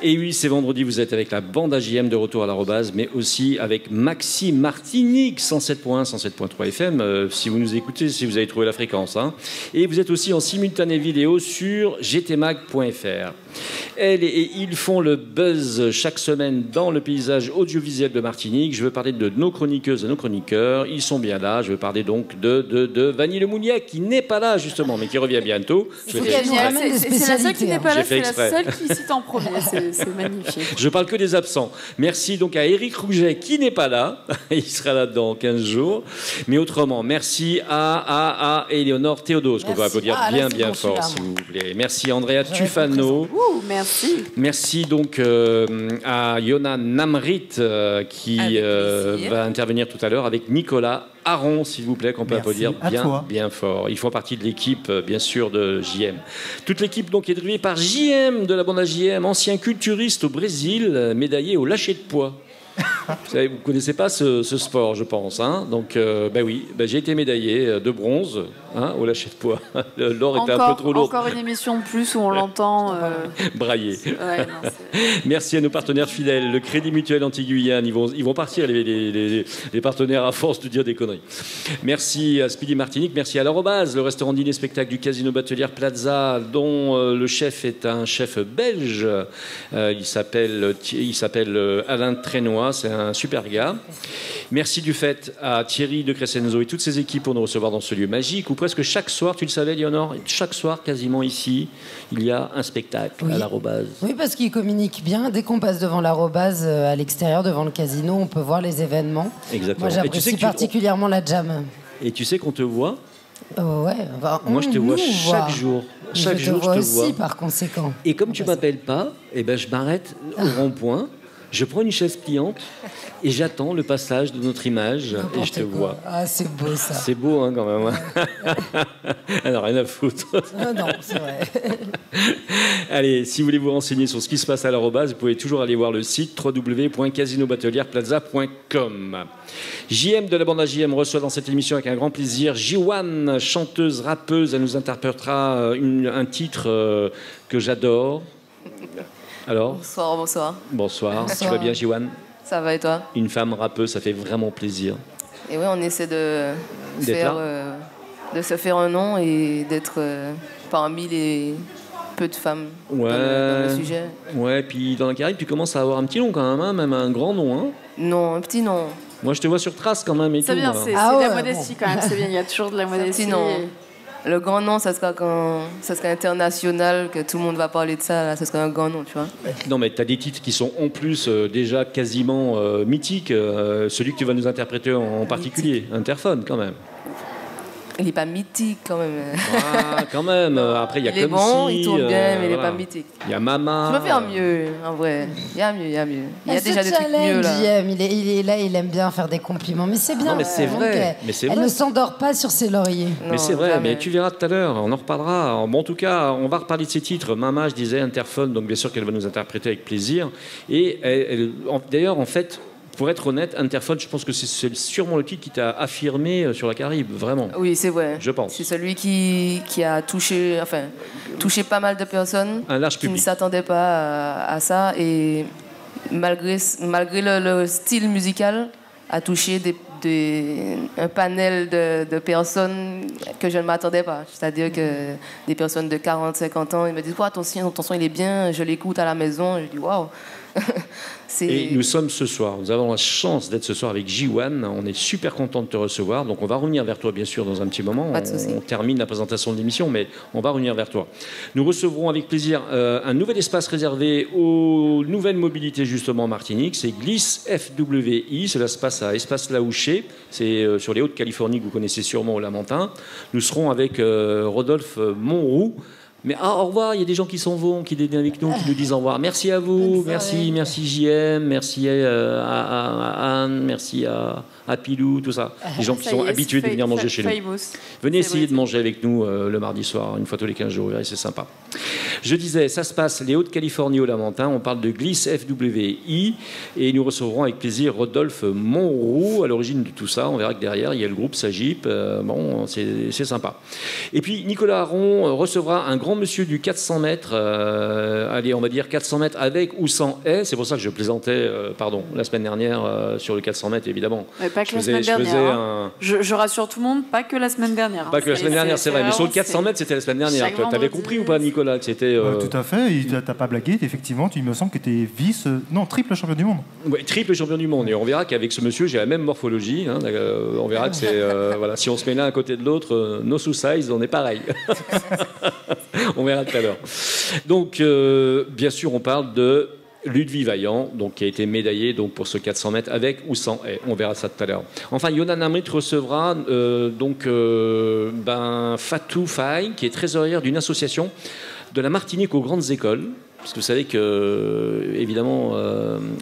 Et oui, c'est vendredi, vous êtes avec la bande AJM de retour à l'arrobase, mais aussi avec Maxi Martinique, 107.1, 107.3 FM, si vous nous écoutez, si vous avez trouvé la fréquence. Hein. Et vous êtes aussi en simultané vidéo sur gtmag.fr. Elles et ils font le buzz chaque semaine dans le paysage audiovisuel de Martinique. Je veux parler de nos chroniqueuses et nos chroniqueurs. Ils sont bien là. Je veux parler donc de Vanille Le Mouniac, qui n'est pas là justement, mais qui revient bientôt. C'est la seule qui n'est pas là, c'est la seule qui cite en premier. C'est magnifique. Je parle que des absents. Merci donc à Éric Rouget, qui n'est pas là. Il sera là dans 15 jours. Mais autrement, merci à Éléonore Théodos, qu'on va applaudir bien fort, s'il vous plaît. Merci Andrea Tufano. Merci. Merci donc à Yona Namrit qui va intervenir tout à l'heure avec Nicolas Aron, s'il vous plaît, qu'on peut applaudir bien fort. Ils font partie de l'équipe, bien sûr, de JM. Toute l'équipe donc est drivée par JM de la bande JM, ancien culturiste au Brésil, médaillé au lâcher de poids. Vous ne connaissez pas ce sport, je pense. Hein. Donc, oui, j'ai été médaillé de bronze au lâcher de poids. L'or était un peu trop lourd. Encore une émission de plus où on l'entend brailler. Ouais, merci à nos partenaires fidèles, le Crédit Mutuel Anti-Guyane. Ils vont partir, les partenaires, à force de dire des conneries. Merci à Speedy Martinique. Merci à l'Arrobase, le restaurant dîner-spectacle du Casino Batelière Plaza, dont le chef est un chef belge. Il s'appelle Alain Trénois. C'est un super gars. Merci du fait à Thierry de Crescenzo et toutes ses équipes pour nous recevoir dans ce lieu magique où presque chaque soir, tu le savais, Léonore, chaque soir, quasiment ici, il y a un spectacle à l'Arrobase. Oui, parce qu'ils communiquent bien. Dès qu'on passe devant l'Arrobase à l'extérieur, devant le casino, on peut voir les événements. Exactement. Moi, j'apprécie particulièrement la jam. Et tu sais qu'on te voit ouais, moi je te vois chaque jour. Chaque jour, je te vois aussi, par conséquent. Et comme tu m'appelles pas, je m'arrête au rond-point. Je prends une chaise pliante et j'attends le passage de notre image et je te vois. Ah, c'est beau ça. C'est beau hein, quand même. Alors rien à foutre. Non, c'est vrai. Allez, si vous voulez vous renseigner sur ce qui se passe à l'Arrobase, vous pouvez toujours aller voir le site www.casinobatelièreplaza.com. JM de la bande JM reçoit dans cette émission avec un grand plaisir Jiwan, chanteuse, rappeuse. Elle nous interprétera un titre que j'adore. Alors ? Bonsoir. Tu vas bien, Jiwan ? Ça va et toi ? Une femme rappeuse, ça fait vraiment plaisir. Et oui, on essaie de se faire un nom et d'être parmi les peu de femmes dans le sujet. Ouais, puis dans la Caraïbe, tu commences à avoir un petit nom quand même, hein, même un grand nom. Hein. Non, un petit nom. Moi, je te vois sur Trace quand même. C'est bien, c'est de la modestie quand même. C'est bien, il y a toujours de la modestie. Le grand nom, ça sera international, que tout le monde va parler de ça, là, ça sera un grand nom, tu vois. Non, mais tu as des titres qui sont en plus déjà quasiment mythiques. Celui que tu vas nous interpréter en particulier, Interphone, quand même. Il n'est pas mythique, quand même. Ah, quand même. Après, il y a Comme Si. Il tourne bien, mais il n'est pas mythique. Il y a Mama. Je peux faire mieux, en vrai. Il y a mieux. Il y a déjà des trucs mieux, là. Il est là, il aime bien faire des compliments. Mais c'est bien. Non, mais c'est vrai. Elle ne s'endort pas sur ses lauriers. Mais c'est vrai, mais tu verras tout à l'heure. On en reparlera. En tout cas, on va reparler de ces titres. Mama, je disais, Interphone. Donc, bien sûr qu'elle va nous interpréter avec plaisir. Et d'ailleurs, en fait... Pour être honnête, Interphone, je pense que c'est sûrement le titre qui t'a affirmé sur la Caraïbe, vraiment. Oui, c'est vrai. Je pense. C'est celui qui a touché pas mal de personnes. Un large public. Qui ne s'attendaient pas à ça. Et malgré le style musical, a touché un panel de personnes que je ne m'attendais pas. C'est-à-dire que des personnes de 40-50 ans, ils me disent « ton son, il est bien, je l'écoute à la maison. » Je dis « Waouh !» Et nous sommes ce soir, nous avons la chance d'être ce soir avec Jiwan. On est super content de te recevoir. Donc on va revenir vers toi bien sûr dans un petit moment. On termine la présentation de l'émission, mais on va revenir vers toi. Nous recevrons avec plaisir un nouvel espace réservé aux nouvelles mobilités justement en Martinique. C'est Glisse FWI. Cela se passe à Espace Laouché. C'est sur les Hauts-de-Californie que vous connaissez sûrement au Lamentin. Nous serons avec Rodolphe Monroux. Mais au revoir, il y a des gens qui s'en vont, qui sont avec nous, qui nous disent au revoir. Merci à vous, merci JM, merci à Anne, merci à Pilou, tout ça. Les gens qui sont habitués de venir manger chez nous. Venez essayer de manger avec nous le mardi soir, une fois tous les 15 jours, c'est sympa. Je disais, ça se passe les Hautes-Californie au Lamentin, on parle de Glisse FWI, et nous recevrons avec plaisir Rodolphe Monroux à l'origine de tout ça. On verra que derrière, il y a le groupe Sagip, bon, c'est sympa. Et puis Nicolas Aron recevra un grand monsieur du 400 mètres, allez, on va dire 400 mètres avec ou sans haie. C'est pour ça que je plaisantais, la semaine dernière sur le 400 mètres, évidemment. Mais pas que la semaine dernière. Je rassure tout le monde, pas que la semaine dernière. Pas que la semaine dernière, c'est vrai. Mais sur le 400 mètres, c'était la semaine dernière. Tu avais compris ou pas, Nicolas, que c'était... Tout à fait. T'as pas blagué. Effectivement, il me semble que tu es triple champion du monde. Oui, triple champion du monde. Et on verra qu'avec ce monsieur, j'ai la même morphologie. Hein. On verra que c'est... voilà, si on se met l'un à côté de l'autre, no suicide, on est pareil. On verra tout à l'heure. Donc, bien sûr, on parle de Ludwig Vaillant, donc, qui a été médaillé donc, pour ce 400 mètres avec ou sans haie. On verra ça tout à l'heure. Enfin, Yonan Amrit recevra Fatou Faye, qui est trésorière d'une association de la Martinique aux grandes écoles. Parce que vous savez que, évidemment,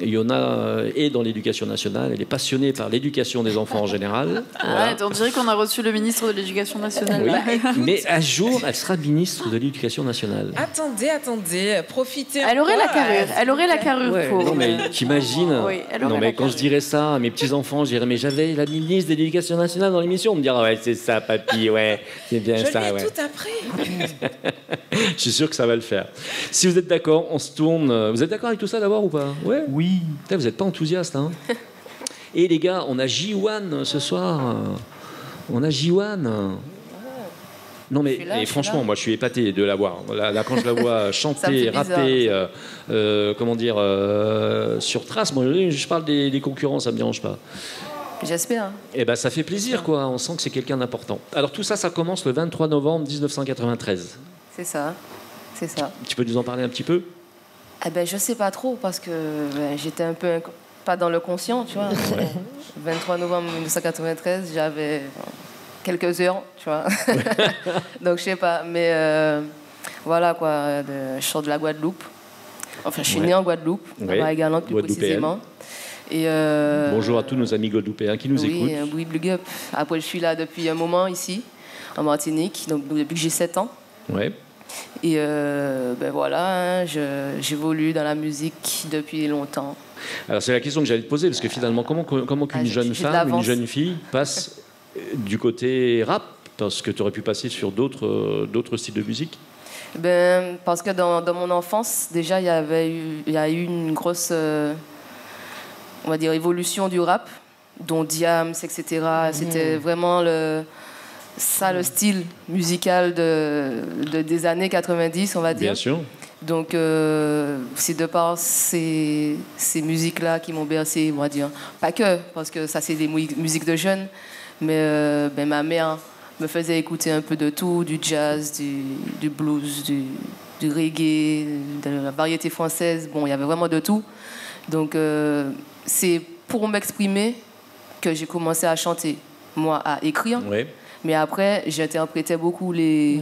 Yona est dans l'éducation nationale. Elle est passionnée par l'éducation des enfants en général. Voilà. On dirait qu'on a reçu le ministre de l'Éducation nationale. Oui, mais un jour, elle sera ministre de l'Éducation nationale. Attendez, profitez. Elle aurait la carrure. Ouais, pour... Non, mais t'imagines. Oui, non, mais quand je dirais ça à mes petits-enfants, je dirais, mais j'avais la ministre de l'Éducation nationale dans l'émission. On me dirait, ouais, c'est ça, papy, ouais, c'est bien ça. Je l'ai tout appris. Je suis sûr que ça va le faire. Si vous êtes d'accord, on se tourne. Vous êtes d'accord avec tout ça d'abord ou pas? Ouais. Oui. Putain, vous n'êtes pas enthousiaste, hein? Et les gars, on a J-Wan ce soir. On a J-Wan. Non mais franchement, moi je suis épaté de la voir. Là, quand je la vois chanter, rapper, sur trace, moi je parle des concurrents, ça me dérange pas. J'espère. Eh ben ça fait plaisir quoi. On sent que c'est quelqu'un d'important. Alors tout ça, ça commence le 23 novembre 1993. C'est ça. C'est ça. Tu peux nous en parler un petit peu? Je sais pas trop parce que j'étais un peu pas dans le conscient, tu vois. 23 novembre 1993, j'avais quelques heures, tu vois. Donc je sais pas, mais voilà quoi. Je sors de la Guadeloupe. Enfin, je suis née en Guadeloupe, à Marie-Galante plus précisément. Et bonjour à tous nos amis guadeloupéens qui nous écoutent. Oui, big up. Après, je suis là depuis un moment ici, en Martinique, donc depuis que j'ai 7 ans. Ouais. Et voilà, j'évolue dans la musique depuis longtemps. Alors c'est la question que j'allais te poser, parce que finalement, comment qu'une jeune femme, une jeune fille passe du côté rap, parce que tu aurais pu passer sur d'autres styles de musique? Parce que dans mon enfance, déjà, il y a eu une grosse, on va dire, évolution du rap, dont Diams, etc. C'était vraiment le style musical des années 90, on va dire. Bien sûr. Donc, c'est de par ces musiques-là qui m'ont bercé, on va dire. Pas que, parce que ça, c'est des musiques de jeunes, mais ma mère me faisait écouter un peu de tout, du jazz, du blues, du reggae, de la variété française. Bon, il y avait vraiment de tout. Donc, c'est pour m'exprimer que j'ai commencé à chanter, moi, à écrire. Oui. Mais après, j'interprétais beaucoup les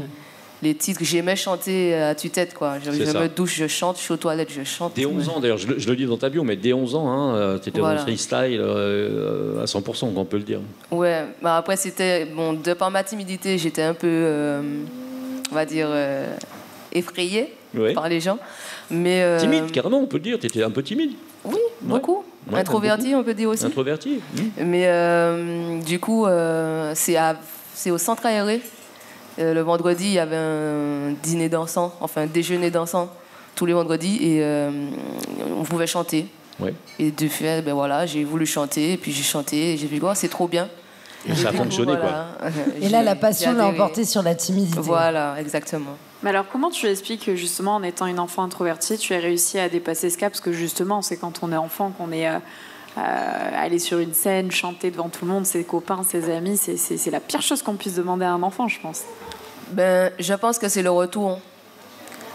titres. J'aimais chanter à tue-tête, quoi. Je me douche, je chante, je suis aux toilettes, je chante. Dès 11 ans, d'ailleurs, je le dis dans ta bio, mais dès 11 ans, tu étais dans le freestyle à 100%, on peut le dire. Ouais, après, c'était... Bon, de par ma timidité, j'étais un peu, on va dire, effrayée par les gens. Mais, timide, carrément, on peut le dire. Tu étais un peu timide. Oui, beaucoup. Ouais, introverti, on peut dire aussi. Introverti. Mais du coup, c'est au centre aéré. Le vendredi, il y avait un dîner dansant, enfin un déjeuner dansant tous les vendredis, et on pouvait chanter. Ouais. Et de fait, voilà, j'ai voulu chanter, et puis j'ai chanté, et j'ai vu, c'est trop bien. Et ça a fonctionné, quoi. Et là, la passion l'a emporté sur la timidité. Voilà, exactement. Mais alors, comment tu expliques que, justement, en étant une enfant introvertie, tu as réussi à dépasser ce cap? Parce que, justement, c'est quand on est enfant qu'on est aller sur une scène, chanter devant tout le monde, ses copains, ses amis, c'est la pire chose qu'on puisse demander à un enfant, je pense. Je pense que c'est le retour.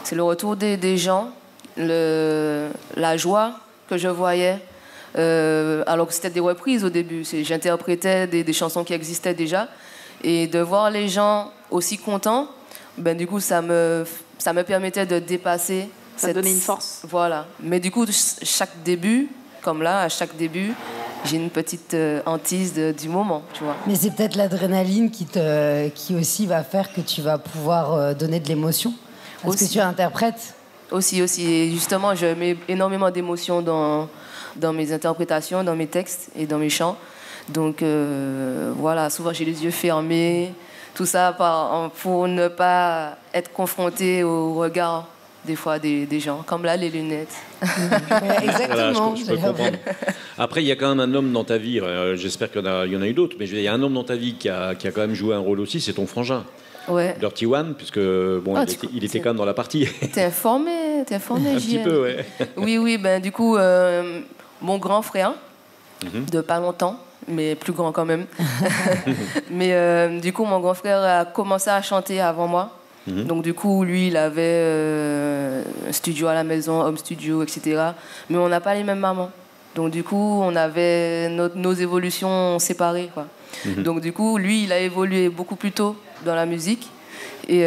C'est le retour des gens, la joie que je voyais. Alors que c'était des reprises au début. J'interprétais des chansons qui existaient déjà. Et de voir les gens aussi contents, du coup, ça me ça me permettait de dépasser. Ça donnait une force. Voilà. Mais du coup, chaque début, comme là, à chaque début, j'ai une petite hantise du moment, tu vois. Mais c'est peut-être l'adrénaline qui aussi va faire que tu vas pouvoir donner de l'émotion. Parce que tu interprètes. Aussi. Et justement, je mets énormément d'émotions dans mes interprétations, dans mes textes et dans mes chants. Donc voilà, souvent j'ai les yeux fermés, tout ça pour ne pas être confronté au regard des fois des gens, comme là les lunettes. Exactement. Voilà, je peux comprendre. Après, il y a quand même un homme dans ta vie, j'espère qu'il y en a eu d'autres, mais il y a un homme dans ta vie qui a quand même joué un rôle aussi, c'est ton frangin. Ouais. Dirty One, puisque bon, il était quand même dans la partie. T'es informé, Un petit peu, ouais. Oui, ben du coup, mon grand frère, de pas longtemps, mais plus grand quand même. Mais du coup, mon grand frère a commencé à chanter avant moi. Donc du coup, lui, il avait un studio à la maison, home studio, etc. Mais on n'a pas les mêmes mamans. Donc du coup, on avait nos évolutions séparées, quoi. Donc du coup, lui, il a évolué beaucoup plus tôt dans la musique. Et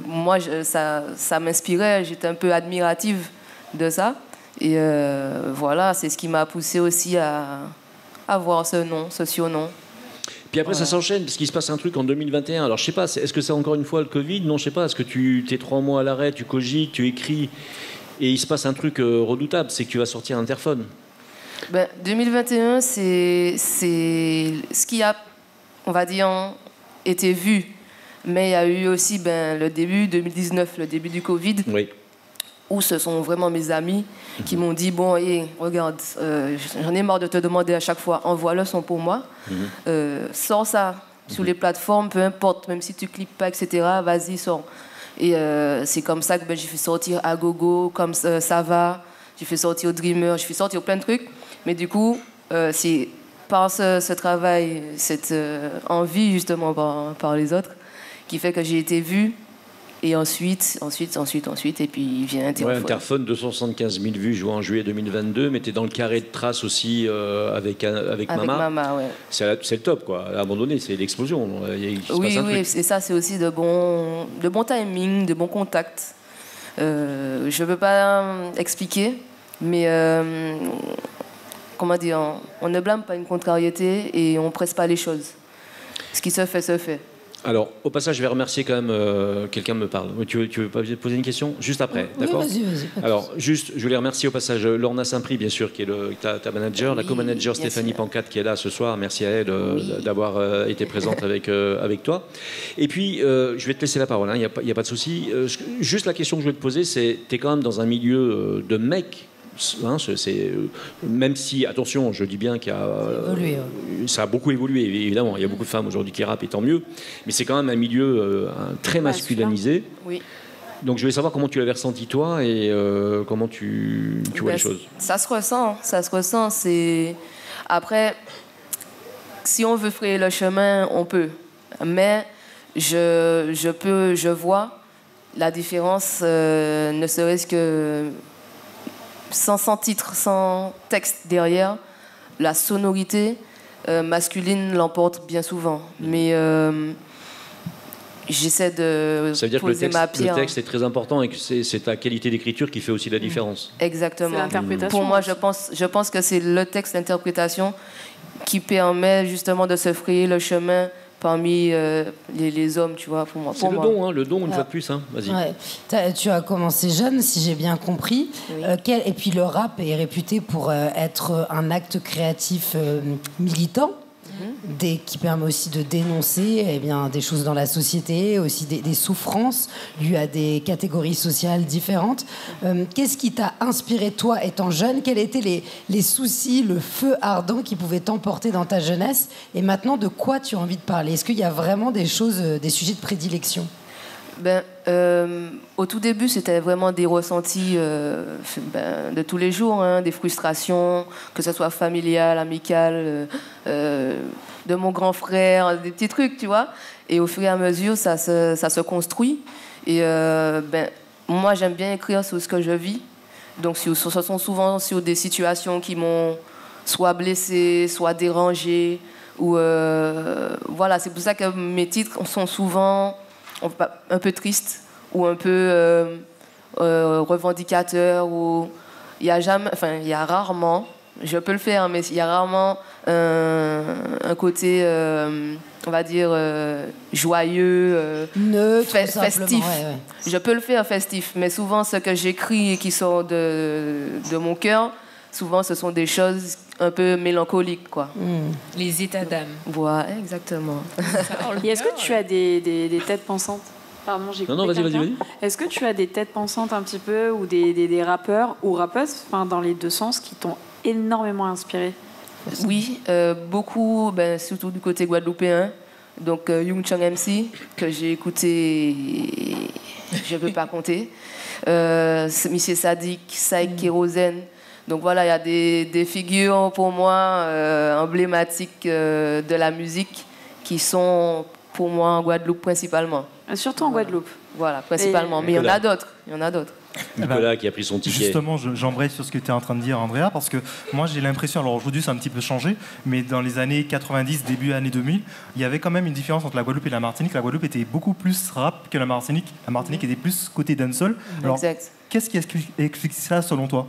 moi, ça m'inspirait. J'étais un peu admirative de ça. Et voilà, c'est ce qui m'a poussée aussi à avoir ce surnom. Puis après, ça s'enchaîne, parce qu'il se passe un truc en 2021. Alors, je sais pas, est-ce que c'est encore une fois le Covid? Non, je sais pas. Est-ce que t'es 3 mois à l'arrêt, tu cogites, tu écris, et il se passe un truc redoutable, c'est que tu vas sortir Interphone. Ben, 2021, c'est ce qui a, on va dire, été vu. Mais il y a eu aussi le début 2019, le début du Covid. Oui. Où ce sont vraiment mes amis qui m'ont dit, bon, regarde, j'en ai marre de te demander à chaque fois, envoie le son pour moi, sors ça sur les plateformes, peu importe, même si tu cliques pas, etc., vas-y, sors. Et c'est comme ça que j'ai fait sortir Agogo, comme ça va, j'ai fait sortir Dreamer, j'ai fait sortir plein de trucs, mais du coup, c'est par ce travail, cette envie justement par les autres, qui fait que j'ai été vue. Et ensuite, et puis il vient Interphone. Ouais, Interphone, 275 000 vues, joué en juillet 2022, mais tu es dans le carré de trace aussi avec Mama. Avec Mama, ouais. C'est le top, quoi. À un moment donné, c'est l'explosion. Oui, et ça, c'est aussi de bon timing, de bons contacts. Je ne peux pas expliquer, mais comment dire, on ne blâme pas une contrariété et on ne presse pas les choses. Ce qui se fait, se fait. Alors, au passage, je vais remercier quand même quelqu'un me parle. Tu veux pas poser une question? Juste après, d'accord? Vas-y. Alors, juste, je voulais remercier au passage Lorna Saint-Prix, bien sûr, qui est ta manager, la co-manager Stéphanie Pancate, qui est là ce soir. Merci à elle d'avoir été présente avec toi. Et puis, je vais te laisser la parole, il n'y a pas de souci. Juste la question que je vais te poser, c'est, tu es quand même dans un milieu de mecs. Même si, attention, je dis bien qu'il y a, ça a beaucoup évolué, évidemment. Il y a beaucoup de femmes aujourd'hui qui rappent, et tant mieux. Mais c'est quand même un milieu très masculinisé. Oui. Donc je voulais savoir comment tu l'avais ressenti toi et comment tu vois les choses. Ça se ressent. Après, si on veut frayer le chemin, on peut. Mais je vois la différence, ne serait-ce que sans titre, sans texte derrière, la sonorité masculine l'emporte bien souvent. Mais j'essaie de poser ma pierre. Le texte est très important et que c'est ta qualité d'écriture qui fait aussi la différence. Exactement. C'est l'interprétation. Pour moi, je pense que c'est le texte, l'interprétation qui permet justement de se frayer le chemin parmi les hommes, tu vois, pour moi. C'est le don une fois de plus. Vas-y. Ouais. Tu as commencé jeune, si j'ai bien compris. Oui. Et puis le rap est réputé pour être un acte créatif militant, qui permet aussi de dénoncer des choses dans la société, aussi des souffrances dues à des catégories sociales différentes. Qu'est-ce qui t'a inspiré, toi, étant jeune? Quels étaient les soucis, le feu ardent qui pouvait t'emporter dans ta jeunesse? Et maintenant, de quoi tu as envie de parler? Est-ce qu'il y a vraiment des sujets de prédilection? Au tout début, c'était vraiment des ressentis de tous les jours, des frustrations, que ce soit familiales, amicales, de mon grand frère, des petits trucs, tu vois. Et au fur et à mesure, ça se construit. Et moi, j'aime bien écrire sur ce que je vis. Donc, ce sont souvent sur des situations qui m'ont soit blessée, soit dérangée. Voilà, c'est pour ça que mes titres sont souvent un peu tristes ou un peu revendicateur, ou il y a rarement, je peux le faire, mais il y a rarement un côté, on va dire, joyeux, neutre, festif. Ouais. Je peux le faire festif, mais souvent ce que j'écris et qui sort de mon cœur, souvent ce sont des choses un peu mélancoliques, quoi. Les états d'âme. Voilà, exactement. Et est-ce que tu as des têtes pensantes? Pardon, j'ai Non, vas-y. Est-ce que tu as des têtes pensantes un petit peu, ou des rappeurs ou rappeuses, enfin, dans les deux sens, qui t'ont énormément inspiré? Oui, beaucoup, surtout du côté guadeloupéen. Donc Young Chang MC, que j'ai écouté, je ne peux pas compter. Monsieur Sadik, Saïk Kérosène. Donc voilà, il y a des figures pour moi emblématiques de la musique qui sont pour moi en Guadeloupe principalement. Surtout en Guadeloupe. Voilà, principalement. Mais il y en a d'autres. Nicolas qui a pris son ticket. Justement, j'embraye sur ce que tu es en train de dire, Andrea, parce que moi j'ai l'impression, alors aujourd'hui ça a un petit peu changé, mais dans les années 90, début années 2000, il y avait quand même une différence entre la Guadeloupe et la Martinique. La Guadeloupe était beaucoup plus rap que la Martinique. La Martinique était plus côté dancehall. Alors, Exact. qu'est-ce qui explique ça selon toi?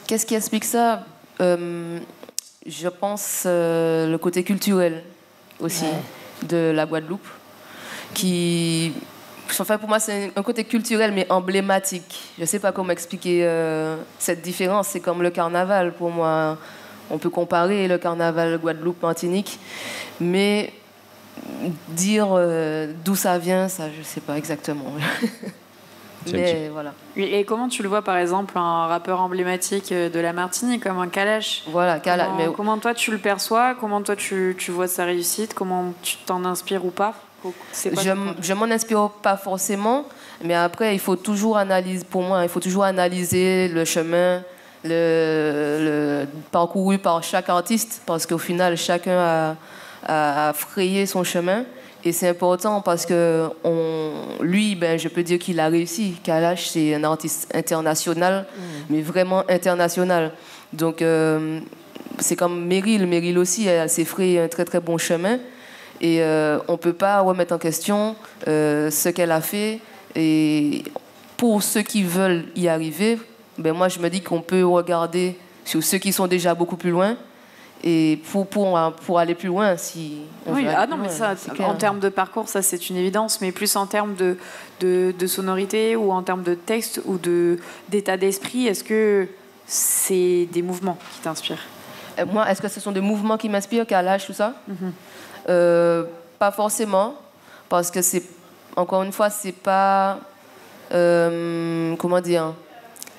Qu'est-ce qui explique ça? Je pense le côté culturel aussi de la Guadeloupe, qui... Enfin, pour moi, c'est un côté culturel, mais emblématique. Je ne sais pas comment expliquer cette différence. C'est comme le carnaval, pour moi. On peut comparer le carnaval Guadeloupe-Martinique, mais dire d'où ça vient, ça, je ne sais pas exactement. Mais voilà. Et comment tu le vois, par exemple, un rappeur emblématique de la Martinique, comme un Kalash? Voilà, Kalash. Comment toi, tu le perçois? Comment toi, tu vois sa réussite? Comment tu t'en inspires ou pas? Je m'en inspire pas forcément, mais après il faut toujours analyser. Pour moi, il faut toujours analyser le chemin, le parcouru par chaque artiste, parce qu'au final chacun a frayé son chemin, et c'est important parce que lui, je peux dire qu'il a réussi. Kalash, c'est un artiste international, mais vraiment international. Donc c'est comme Meryl aussi, elle s'est frayé un très très bon chemin. Et on ne peut pas remettre en question ce qu'elle a fait. Et pour ceux qui veulent y arriver, moi je me dis qu'on peut regarder sur ceux qui sont déjà beaucoup plus loin. Et pour aller plus loin, si on veut aller plus mais loin, ça, en termes de parcours, ça c'est une évidence, mais plus en termes de sonorité, ou en termes de texte, ou d'état d'esprit, est-ce que c'est des mouvements qui t'inspirent? Moi, est-ce que ce sont des mouvements qui m'inspirent, Kalash, tout ça? Pas forcément, parce que c'est, encore une fois, c'est pas, comment dire,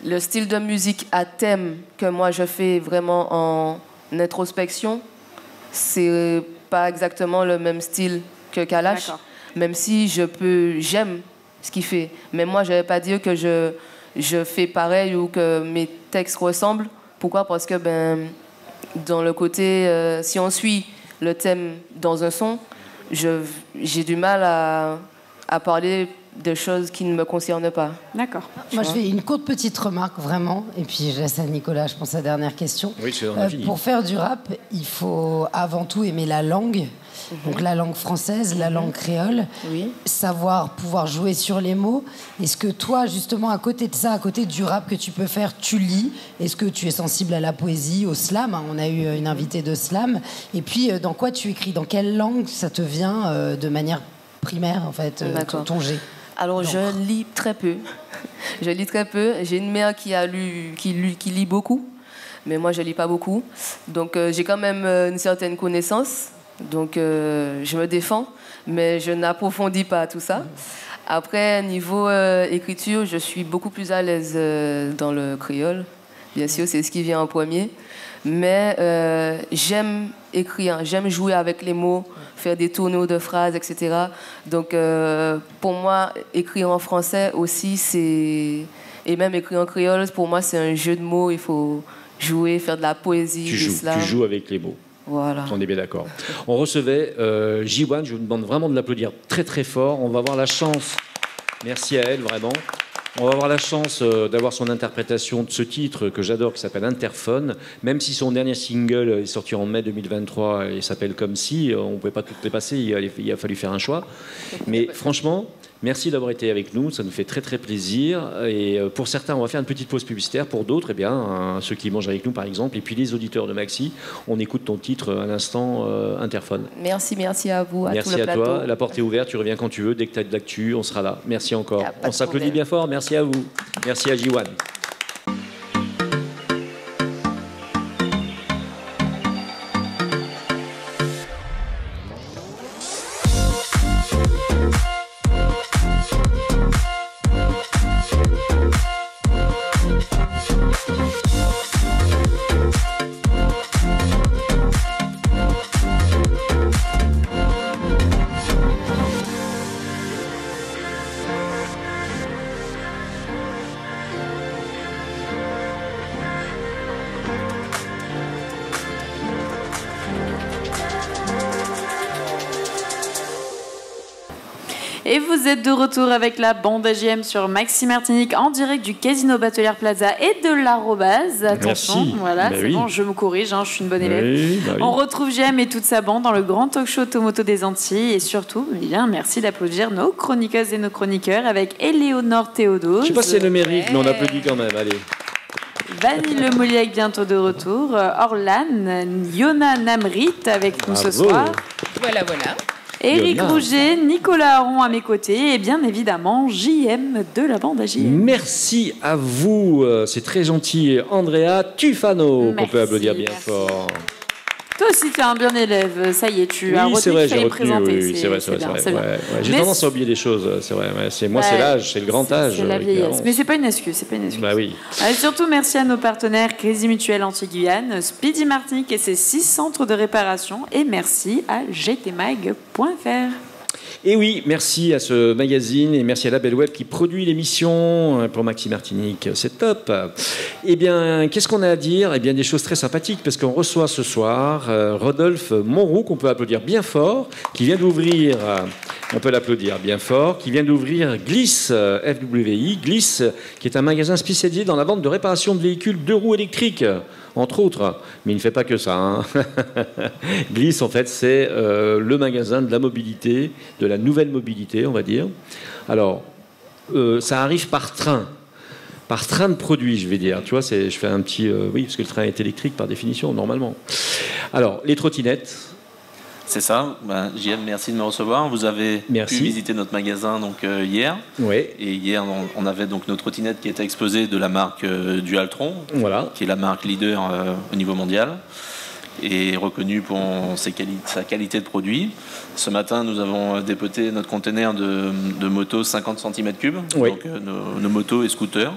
le style de musique à thème que moi je fais vraiment en introspection, c'est pas exactement le même style que Kalash, même si j'aime ce qu'il fait. Mais moi, je vais pas dire que je fais pareil ou que mes textes ressemblent. Pourquoi? Parce que dans le côté, si on suit le thème dans un son, j'ai du mal à parler de choses qui ne me concernent pas. D'accord. Moi, je fais une courte petite remarque, vraiment, et puis je laisse à Nicolas, je pense, la dernière question. Oui, c'est on a fini. Pour faire du rap, il faut avant tout aimer la langue, donc la langue française, la langue créole, savoir pouvoir jouer sur les mots. Est-ce que toi, justement, à côté de ça, à côté du rap que tu peux faire, tu lis? Est-ce que tu es sensible à la poésie, au slam? On a eu une invitée de slam. Et puis, dans quoi tu écris? Dans quelle langue ça te vient de manière primaire, en fait, ton jet? Alors, je lis très peu. Je lis très peu. J'ai une mère qui lit beaucoup, mais moi, je lis pas beaucoup. Donc, j'ai quand même une certaine connaissance. Donc, je me défends, mais je n'approfondis pas tout ça. Après, niveau écriture, je suis beaucoup plus à l'aise dans le créole. Bien sûr, c'est ce qui vient en premier. Mais j'aime écrire, j'aime jouer avec les mots, faire des tourneaux de phrases, etc. Donc, pour moi, écrire en français aussi, et même écrire en créole, pour moi, c'est un jeu de mots. Il faut jouer, faire de la poésie, tu joues avec les mots. Voilà. On est bien d'accord. On recevait J1, je vous demande vraiment de l'applaudir très très fort. On va avoir la chance, merci à elle vraiment, on va avoir la chance d'avoir son interprétation de ce titre que j'adore, qui s'appelle Interphone, même si son dernier single est sorti en mai 2023 et s'appelle Comme si, on ne pouvait pas tout les passer, il a fallu faire un choix. Mais franchement, Merci d'avoir été avec nous, ça nous fait très très plaisir. Et pour certains, on va faire une petite pause publicitaire. Pour d'autres, eh bien, ceux qui mangent avec nous par exemple, et puis les auditeurs de Maxi, on écoute ton titre à l'instant Interphone. Merci à vous, à merci tout le plateau. Merci à toi, la porte est ouverte, tu reviens quand tu veux, dès que tu as de l'actu, on sera là. Merci encore. On s'applaudit bien fort, merci à vous. Merci à J1. Et vous êtes de retour avec la bande AGM sur Maxi Martinique en direct du Casino Batelière Plaza et de l'Arobase. Attention, merci. Voilà, c'est bon, je me corrige, je suis une bonne élève. On retrouve GM et toute sa bande dans le grand talk show Automoto des Antilles. Et surtout, bien, merci d'applaudir nos chroniqueuses et nos chroniqueurs avec Éléonore Théodose. Je sais pas si c'est le mérite, mais on applaudit quand même, allez. Vanille Le Moliac bientôt de retour. Orlan, Yona Namrit avec nous ce soir. Voilà. Éric Rouget, Nicolas Aron à mes côtés et bien évidemment JM de la bande AGM. Merci à vous, c'est très gentil. Andrea Tufano, qu'on peut applaudir bien fort. Toi aussi, tu es un bien élève, ça y est, tu as retenu qu'il fallait présenter. Oui, c'est vrai. J'ai tendance à oublier des choses, c'est vrai. C'est l'âge, c'est le grand âge. C'est la vieillesse, mais c'est pas une excuse, Bah oui. Surtout, merci à nos partenaires Crédit Mutuel Antilles-Guyane, Speedy Martinique et ses 6 centres de réparation, et merci à gtmag.fr. Et oui, merci à ce magazine et merci à la Belle Web qui produit l'émission pour Maxi Martinique. C'est top. Eh bien, qu'est-ce qu'on a à dire? Eh bien, des choses très sympathiques parce qu'on reçoit ce soir Rodolphe Monroux, qu'on peut applaudir bien fort, qui vient d'ouvrir, on peut l'applaudir bien fort, qui vient d'ouvrir Gliss, FWI, Gliss, qui est un magasin spécialisé dans la vente de réparation de véhicules 2 roues électriques. Entre autres, mais il ne fait pas que ça. Hein. Gliss, en fait, c'est le magasin de la mobilité, de la nouvelle mobilité, on va dire. Alors, ça arrive par train de produits, je vais dire. Tu vois, je fais un petit... oui, parce que le train est électrique par définition, normalement. Alors, les trottinettes... C'est ça. JM, merci de me recevoir. Vous avez pu visiter notre magasin donc, hier. Oui. Et hier, on avait donc nos trottinettes qui étaient exposées de la marque Dualtron, qui est la marque leader au niveau mondial et reconnue pour sa qualité de produit. Ce matin, nous avons dépoté notre conteneur de motos 50 cm3, donc nos motos et scooters.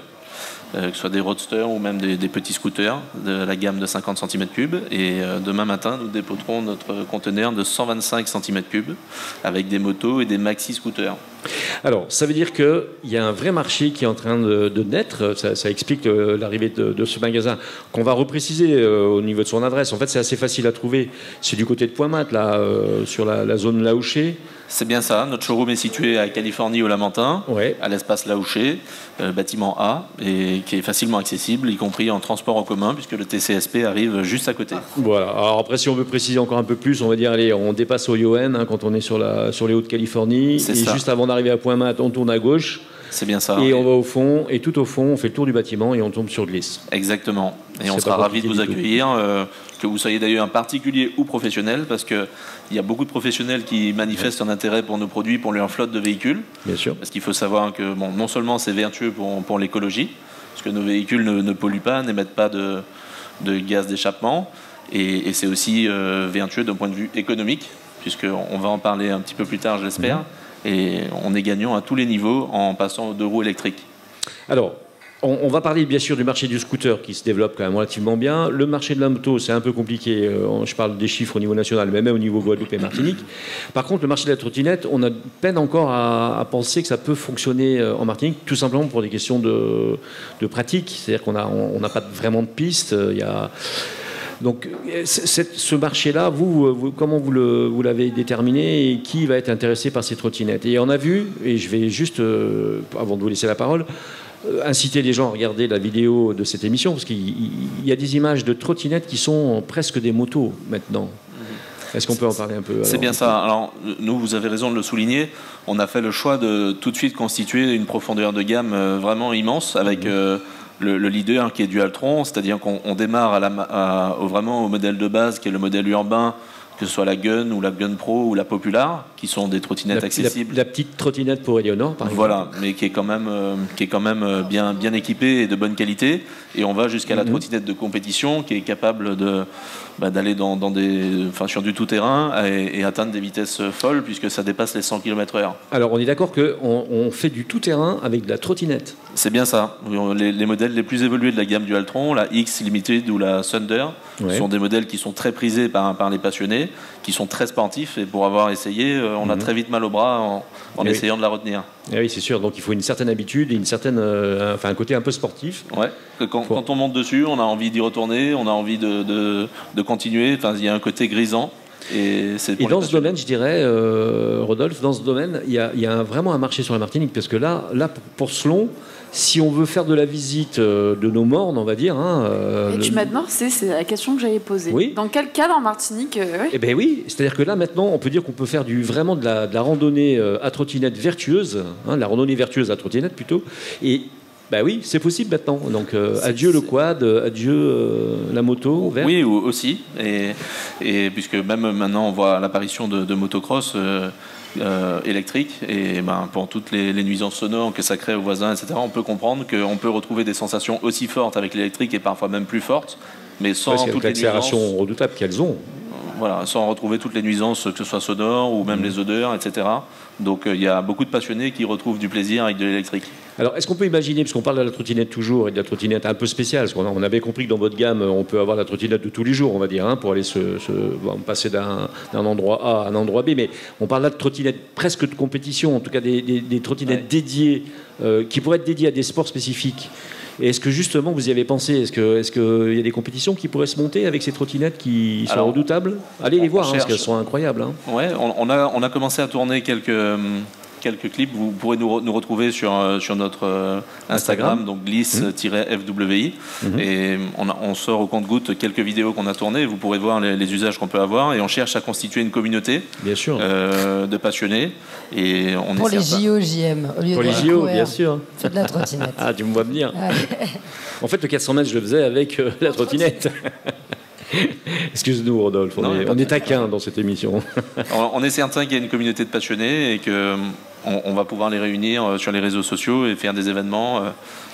Que ce soit des roadsters ou même des petits scooters de la gamme de 50 cm3. Et demain matin, nous dépoterons notre conteneur de 125 cm3 avec des motos et des maxi-scooters. Alors, ça veut dire qu'il y a un vrai marché qui est en train de naître. Ça explique l'arrivée de ce magasin, qu'on va repréciser au niveau de son adresse. En fait, c'est assez facile à trouver. C'est du côté de Pointe, là, sur la zone Laouché. C'est bien ça. Notre showroom est situé à Californie au Lamentin, à l'espace Laouché, bâtiment A, et qui est facilement accessible, y compris en transport en commun, puisque le TCSP arrive juste à côté. Voilà. Alors après, si on veut préciser encore un peu plus, on va dire, allez, on dépasse au Yoen quand on est sur les Hauts-de-Californie, et ça. Juste avant d'arriver à Pointe-Mat, on tourne à gauche. C'est bien ça. Et on va au fond, et tout au fond, on fait le tour du bâtiment et on tombe sur Gliss. Exactement. Et on sera ravis de vous accueillir, que vous soyez d'ailleurs un particulier ou professionnel, parce qu'il y a beaucoup de professionnels qui manifestent un intérêt pour nos produits, pour leur flotte de véhicules. Bien sûr. Parce qu'il faut savoir que non seulement c'est vertueux pour l'écologie, parce que nos véhicules ne polluent pas, n'émettent pas de gaz d'échappement, et c'est aussi vertueux d'un point de vue économique, puisqu'on va en parler un petit peu plus tard, je l'espère. Et on est gagnant à tous les niveaux en passant aux 2 roues électriques. Alors, on va parler bien sûr du marché du scooter qui se développe quand même relativement bien. Le marché de la moto, c'est un peu compliqué. Je parle des chiffres au niveau national, mais même au niveau Guadeloupe et Martinique. Par contre, le marché de la trottinette, on a peine encore à penser que ça peut fonctionner en Martinique, tout simplement pour des questions de pratique. C'est-à-dire qu'on n'a pas vraiment de piste. Donc, ce marché-là, comment vous l'avez déterminé et qui va être intéressé par ces trottinettes? Et on a vu, et je vais juste, avant de vous laisser la parole, inciter les gens à regarder la vidéo de cette émission, parce qu'il y a des images de trottinettes qui sont presque des motos maintenant. Est-ce qu'on peut en parler un peu? C'est bien ça. Alors, nous, vous avez raison de le souligner, on a fait le choix de tout de suite constituer une profondeur de gamme vraiment immense avec le leader qui est du Altron, c'est-à-dire qu'on démarre vraiment au modèle de base qui est le modèle urbain, que ce soit la Gun ou la Gun Pro ou la Popular, qui sont des trottinettes accessibles. La petite trottinette pour Eleonore, par exemple. Voilà, mais qui est quand même bien équipée et de bonne qualité. Et on va jusqu'à la trottinette de compétition qui est capable d'aller sur du tout-terrain et atteindre des vitesses folles puisque ça dépasse les 100 km/h. Alors on est d'accord qu'on fait du tout-terrain avec de la trottinette. C'est bien ça. Les modèles les plus évolués de la gamme du Altron, la X Limited ou la Thunder, sont des modèles qui sont très prisés par les passionnés, qui sont très sportifs. Et pour avoir essayé, on a très vite mal au bras en essayant de la retenir. Et oui, c'est sûr. Donc il faut une certaine habitude et un côté un peu sportif. Ouais. Quand on monte dessus, on a envie d'y retourner, on a envie de continuer. Enfin, il y a un côté grisant. Et dans ce domaine, je dirais, Rodolphe, dans ce domaine, il y a vraiment un marché sur la Martinique, parce que là pour Selon, si on veut faire de la visite de nos mornes, on va dire... tu m'as demandé, c'est la question que j'avais posée. Oui. Dans quel cadre en Martinique Eh bien oui, c'est-à-dire que là, maintenant, on peut dire qu'on peut faire vraiment de la randonnée à trottinette vertueuse, la randonnée vertueuse à trottinette plutôt, et... Bah oui, c'est possible maintenant. Donc adieu le quad, adieu la moto verte. Oui, aussi. Et puisque même maintenant on voit l'apparition de motocross électriques, et pour toutes les nuisances sonores que ça crée aux voisins, etc., on peut comprendre qu'on peut retrouver des sensations aussi fortes avec l'électrique et parfois même plus fortes, mais sans toutes les l'accélération redoutable qu'elles ont. Voilà, sans retrouver toutes les nuisances, que ce soit sonores ou même les odeurs, etc. Donc il y a beaucoup de passionnés qui retrouvent du plaisir avec de l'électrique. Alors est-ce qu'on peut imaginer, puisqu'on parle de la trottinette toujours, et de la trottinette un peu spéciale, parce qu'on avait compris que dans votre gamme, on peut avoir la trottinette de tous les jours, on va dire, pour aller passer d'un endroit A à un endroit B, mais on parle là de trottinettes presque de compétition, en tout cas des trottinettes dédiées, qui pourraient être dédiées à des sports spécifiques. Et est-ce que justement vous y avez pensé? Est-ce qu'il y a des compétitions qui pourraient se monter avec ces trottinettes qui sont redoutables? Allez les voir, parce qu'elles sont incroyables. Ouais, on a commencé à tourner quelques clips. Vous pourrez nous retrouver sur notre Instagram, donc gliss-fwi. Et on sort au compte-gouttes quelques vidéos qu'on a tournées. Vous pourrez voir les usages qu'on peut avoir. Et on cherche à constituer une communauté de passionnés. Et pour les JO, JM. Pour les JO, bien sûr. C'est de la trottinette. Ah, tu me vois venir. En fait, le 400 mètres, je le faisais avec la trottinette. Excuse-nous, Rodolphe, on est taquin dans cette émission. On est certain qu'il y a une communauté de passionnés et qu'on va pouvoir les réunir sur les réseaux sociaux et faire des événements.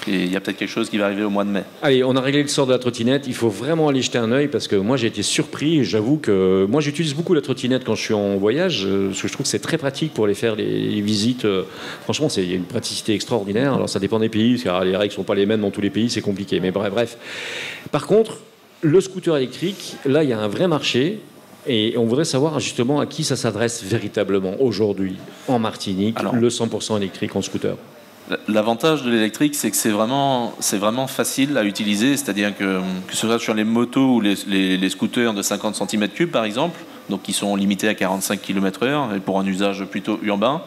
Et il y a peut-être quelque chose qui va arriver au mois de mai. Allez, on a réglé le sort de la trottinette. Il faut vraiment aller jeter un œil parce que moi j'ai été surpris. J'avoue que moi j'utilise beaucoup la trottinette quand je suis en voyage parce que je trouve que c'est très pratique pour aller faire les visites. Franchement, il y a une praticité extraordinaire. Alors ça dépend des pays, parce que les règles ne sont pas les mêmes dans tous les pays, c'est compliqué. Mais bref. Par contre, le scooter électrique, là, il y a un vrai marché et on voudrait savoir justement à qui ça s'adresse véritablement aujourd'hui en Martinique, le 100% électrique en scooter. L'avantage de l'électrique, c'est que c'est vraiment facile à utiliser, c'est-à-dire que ce soit sur les motos ou les scooters de 50 cm3 par exemple, donc qui sont limités à 45 km/h et pour un usage plutôt urbain,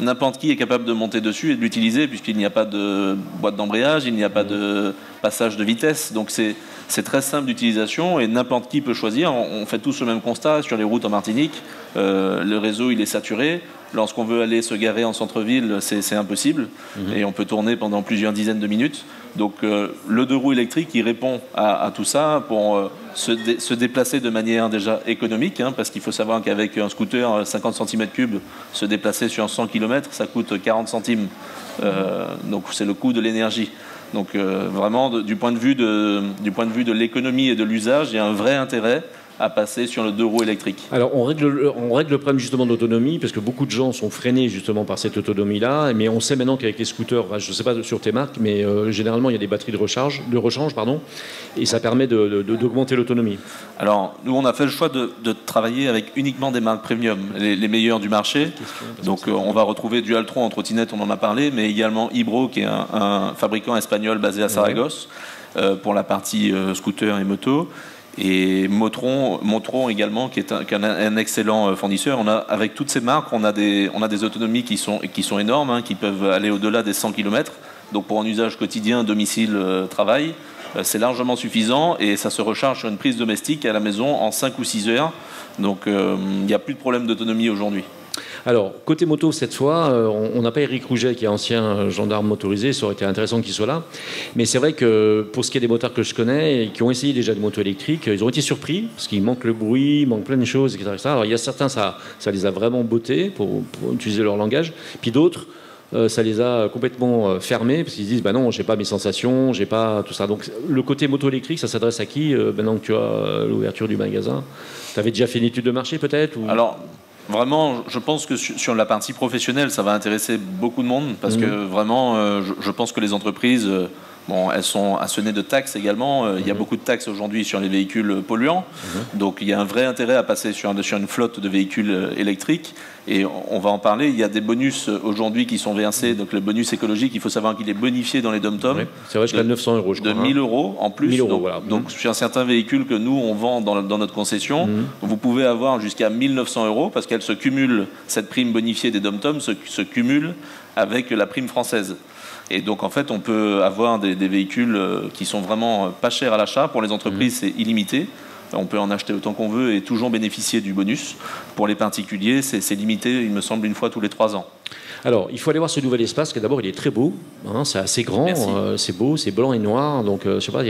n'importe qui est capable de monter dessus et de l'utiliser puisqu'il n'y a pas de boîte d'embrayage, il n'y a pas de passage de vitesse, donc c'est très simple d'utilisation et n'importe qui peut choisir. On fait tous le même constat sur les routes en Martinique. Le réseau il est saturé. Lorsqu'on veut aller se garer en centre-ville, c'est impossible. Et on peut tourner pendant plusieurs dizaines de minutes. Donc le deux roues électrique il répond à tout ça pour se déplacer de manière déjà économique, parce qu'il faut savoir qu'avec un scooter 50 cm3, se déplacer sur 100 km, ça coûte 40 centimes. Donc c'est le coût de l'énergie. Donc vraiment, du point de vue de l'économie et de l'usage, il y a un vrai intérêt à passer sur le deux roues électrique. Alors on règle le problème justement d'autonomie parce que beaucoup de gens sont freinés justement par cette autonomie-là, mais on sait maintenant qu'avec les scooters, je ne sais pas sur tes marques, mais généralement il y a des batteries de rechange, et ça permet d'augmenter l'autonomie. Alors nous on a fait le choix de travailler avec uniquement des marques premium, les meilleures du marché. Donc on va retrouver du Altron en trottinette, on en a parlé, mais également Ibro qui est un fabricant espagnol basé à Saragosse pour la partie scooter et moto. Et Motron également, qui est un excellent fournisseur. Avec toutes ces marques, on a des autonomies qui sont énormes, qui peuvent aller au-delà des 100 km. Donc pour un usage quotidien, domicile, travail, c'est largement suffisant et ça se recharge sur une prise domestique à la maison en 5 ou 6 heures. Donc il n'y a plus de problème d'autonomie aujourd'hui. Alors, côté moto, cette fois, on n'a pas Éric Rouget, qui est ancien gendarme motorisé, ça aurait été intéressant qu'il soit là. Mais c'est vrai que pour ce qui est des motards que je connais et qui ont essayé déjà des motos électriques, ils ont été surpris, parce qu'il manque le bruit, il manque plein de choses, etc. Alors, il y a certains, ça les a vraiment bottés pour utiliser leur langage. Puis d'autres, ça les a complètement fermés, parce qu'ils se disent, bah non, j'ai pas mes sensations, j'ai pas tout ça. Donc, le côté moto électrique, ça s'adresse à qui, maintenant que tu as l'ouverture du magasin? Tu avais déjà fait une étude de marché, peut-être ou... Alors, vraiment, je pense que sur la partie professionnelle, ça va intéresser beaucoup de monde parce que vraiment, je pense que les entreprises, elles sont assonées de taxes également. Il y a beaucoup de taxes aujourd'hui sur les véhicules polluants. Donc, il y a un vrai intérêt à passer sur une flotte de véhicules électriques. Et on va en parler. Il y a des bonus aujourd'hui qui sont versés. Donc, le bonus écologique, il faut savoir qu'il est bonifié dans les dom-toms. Oui, c'est vrai, jusqu'à 900 €, je crois. De 1 000 € en plus. 1 000 €, donc, voilà. Donc, sur certains véhicules que nous, on vend dans notre concession, vous pouvez avoir jusqu'à 1 900 € parce qu'elle se cumule, cette prime bonifiée des dom-toms se cumule avec la prime française. Et donc, en fait, on peut avoir des véhicules qui sont vraiment pas chers à l'achat. Pour les entreprises, c'est illimité. On peut en acheter autant qu'on veut et toujours bénéficier du bonus. Pour les particuliers, c'est limité, il me semble, une fois tous les 3 ans. Alors, il faut aller voir ce nouvel espace, que d'abord, il est très beau. Hein, c'est assez grand, c'est beau, c'est blanc et noir. Donc, je sais pas,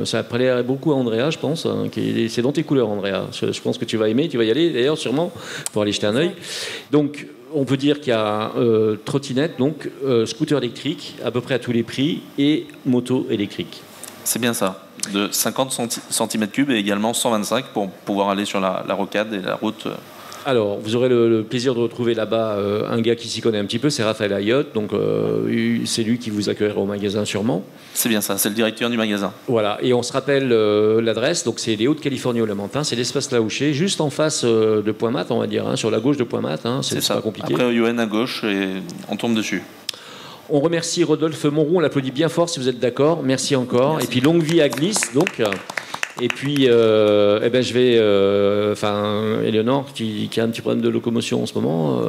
ça plaît beaucoup à Andrea, je pense. Hein, c'est dans tes couleurs, Andrea. Je pense que tu vas aimer, tu vas y aller, d'ailleurs, sûrement, pour aller jeter un œil. Donc, on peut dire qu'il y a trottinette, donc scooter électrique, à peu près à tous les prix, et moto électrique. C'est bien ça. De 50 cm3 et également 125 pour pouvoir aller sur la rocade et la route. Alors, vous aurez le plaisir de retrouver là-bas un gars qui s'y connaît un petit peu, c'est Raphaël Ayotte, donc c'est lui qui vous accueillera au magasin sûrement. C'est bien ça, c'est le directeur du magasin. Voilà, et on se rappelle l'adresse, donc c'est les Hauts-de-Californie au Lamentin, c'est l'espace Laouché, juste en face de Point-Mat, on va dire, hein, sur la gauche de Point-Mat, hein, c'est pas compliqué. Après UN à gauche et on tombe dessus. On remercie Rodolphe Monroux, on l'applaudit bien fort si vous êtes d'accord, merci encore. Merci. Et puis longue vie à Glisse, donc... Et puis, je vais... Éléonore, qui a un petit problème de locomotion en ce moment,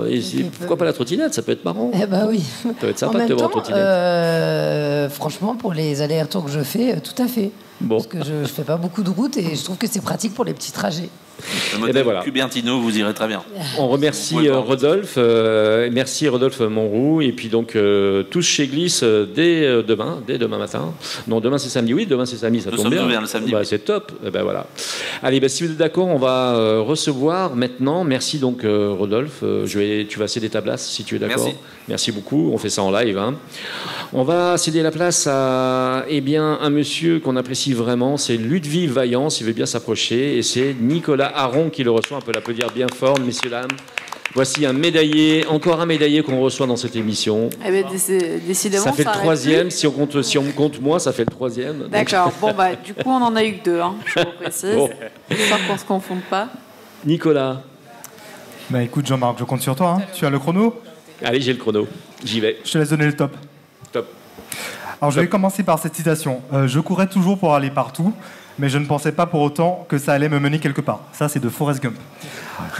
pourquoi pas la trottinette? Ça peut être marrant. Eh ben oui. Ça peut être sympa de te voir en trottinette. Franchement, pour les allers-retours que je fais, tout à fait. Bon. Parce que je ne fais pas beaucoup de route et je trouve que c'est pratique pour les petits trajets. Le modèle Cubertino, vous irez très bien. On remercie Rodolphe, merci Rodolphe Monroux, et puis donc tous chez Glisse dès demain matin. Non, demain c'est samedi, oui, demain c'est samedi, ça tombe bien. Le samedi. Bah, c'est top. Voilà. Allez, si vous êtes d'accord, on va recevoir maintenant. Merci donc Rodolphe. Tu vas céder ta place si tu es d'accord. Merci beaucoup. On fait ça en live. Hein. On va céder la place à un monsieur qu'on apprécie vraiment, c'est Ludwig Vaillant, s'il veut bien s'approcher, et c'est Nicolas Aron qui le reçoit. On peut l'applaudir bien fort, messieurs, dames. Voici encore un médaillé qu'on reçoit dans cette émission. Eh bien, décidément, ça fait le troisième. Si on compte moi, ça fait le troisième. D'accord. Bon, du coup, on en a eu que 2, hein, je vous précise. Bon. J'espère qu'on ne se confonde pas. Nicolas. Écoute, Jean-Marc, je compte sur toi. Hein. Tu as le chrono? Allez, j'ai le chrono. J'y vais. Je te laisse donner le top. Top. Alors, je vais commencer par cette citation. Je courais toujours pour aller partout, mais je ne pensais pas pour autant que ça allait me mener quelque part. Ça, c'est de Forrest Gump.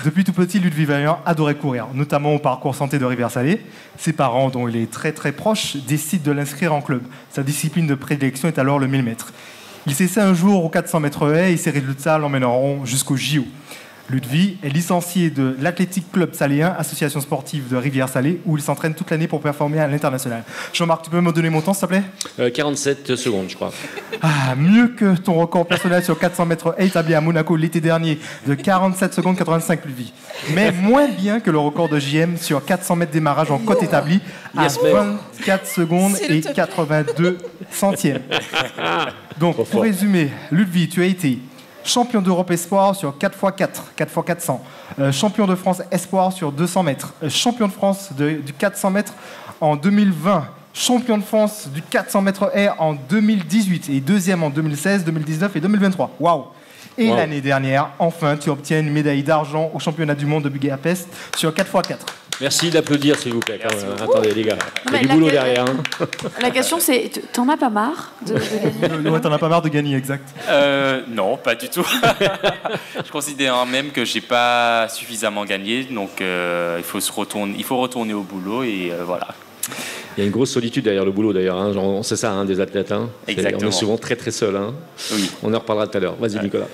Depuis tout petit, Ludwig Vaillant adorait courir, notamment au parcours santé de Rivière-Salée. Ses parents, dont il est très très proche, décident de l'inscrire en club. Sa discipline de prédilection est alors le 1000 mètres. Il s'essaie un jour aux 400 mètres haies et ses résultats l'emmèneront jusqu'au JO. Ludwig est licencié de l'Athletic Club Saléen, association sportive de Rivière-Salée, où il s'entraîne toute l'année pour performer à l'international. Jean-Marc, tu peux me donner mon temps, s'il te plaît? 47 secondes, je crois. Mieux que ton record personnel sur 400 mètres établi à Monaco l'été dernier de 47 secondes 85 Ludwig. Mais moins bien que le record de JM sur 400 mètres démarrage en côte établie à 24 secondes et 82 centièmes. Donc, pour résumer, Ludwig, tu as été champion d'Europe Espoir sur 4x4, 4x400. Champion de France Espoir sur 200 mètres. Champion de France du 400 mètres en 2020. Champion de France du 400 mètres air en 2018. Et deuxième en 2016, 2019 et 2023. Waouh! Et l'année dernière, enfin, tu obtiens une médaille d'argent au championnat du monde de Budapest sur 4x4. Merci d'applaudir, s'il vous plaît. Attendez, les gars, il y a du boulot derrière. Hein. La question, c'est, t'en as pas marre de gagner? Ouais, t'en as pas marre de gagner, exact. Non, pas du tout. Je considère même que j'ai pas suffisamment gagné, donc il faut retourner au boulot et voilà. Il y a une grosse solitude derrière le boulot d'ailleurs. Hein. C'est ça, des athlètes. Hein. Exactement. On est souvent très très seul. Hein. Oui. On en reparlera tout à l'heure. Vas-y, Nicolas.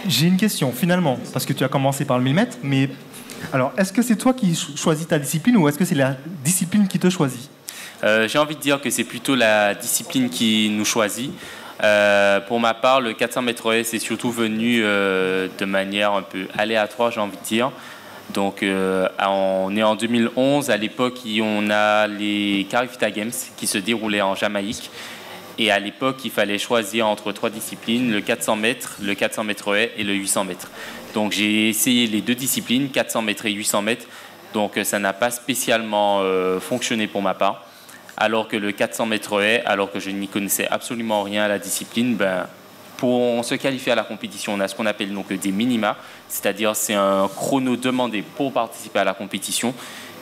J'ai une question, finalement, parce que tu as commencé par le 1000 mètres, mais alors, est-ce que c'est toi qui choisis ta discipline ou est-ce que c'est la discipline qui te choisit ? J'ai envie de dire que c'est plutôt la discipline qui nous choisit. Pour ma part, le 400 mètres haies, c'est surtout venu de manière un peu aléatoire, j'ai envie de dire. Donc, on est en 2011, à l'époque, on a les Carifita Games qui se déroulaient en Jamaïque. Et à l'époque, il fallait choisir entre 3 disciplines, le 400 mètres, le 400 mètres haies et le 800 mètres. Donc j'ai essayé les 2 disciplines, 400 mètres et 800 mètres. Donc ça n'a pas spécialement fonctionné pour ma part. Alors que le 400 mètres haies, alors que je n'y connaissais absolument rien à la discipline, pour se qualifier à la compétition, on a ce qu'on appelle donc des minima, c'est-à-dire c'est un chrono demandé pour participer à la compétition.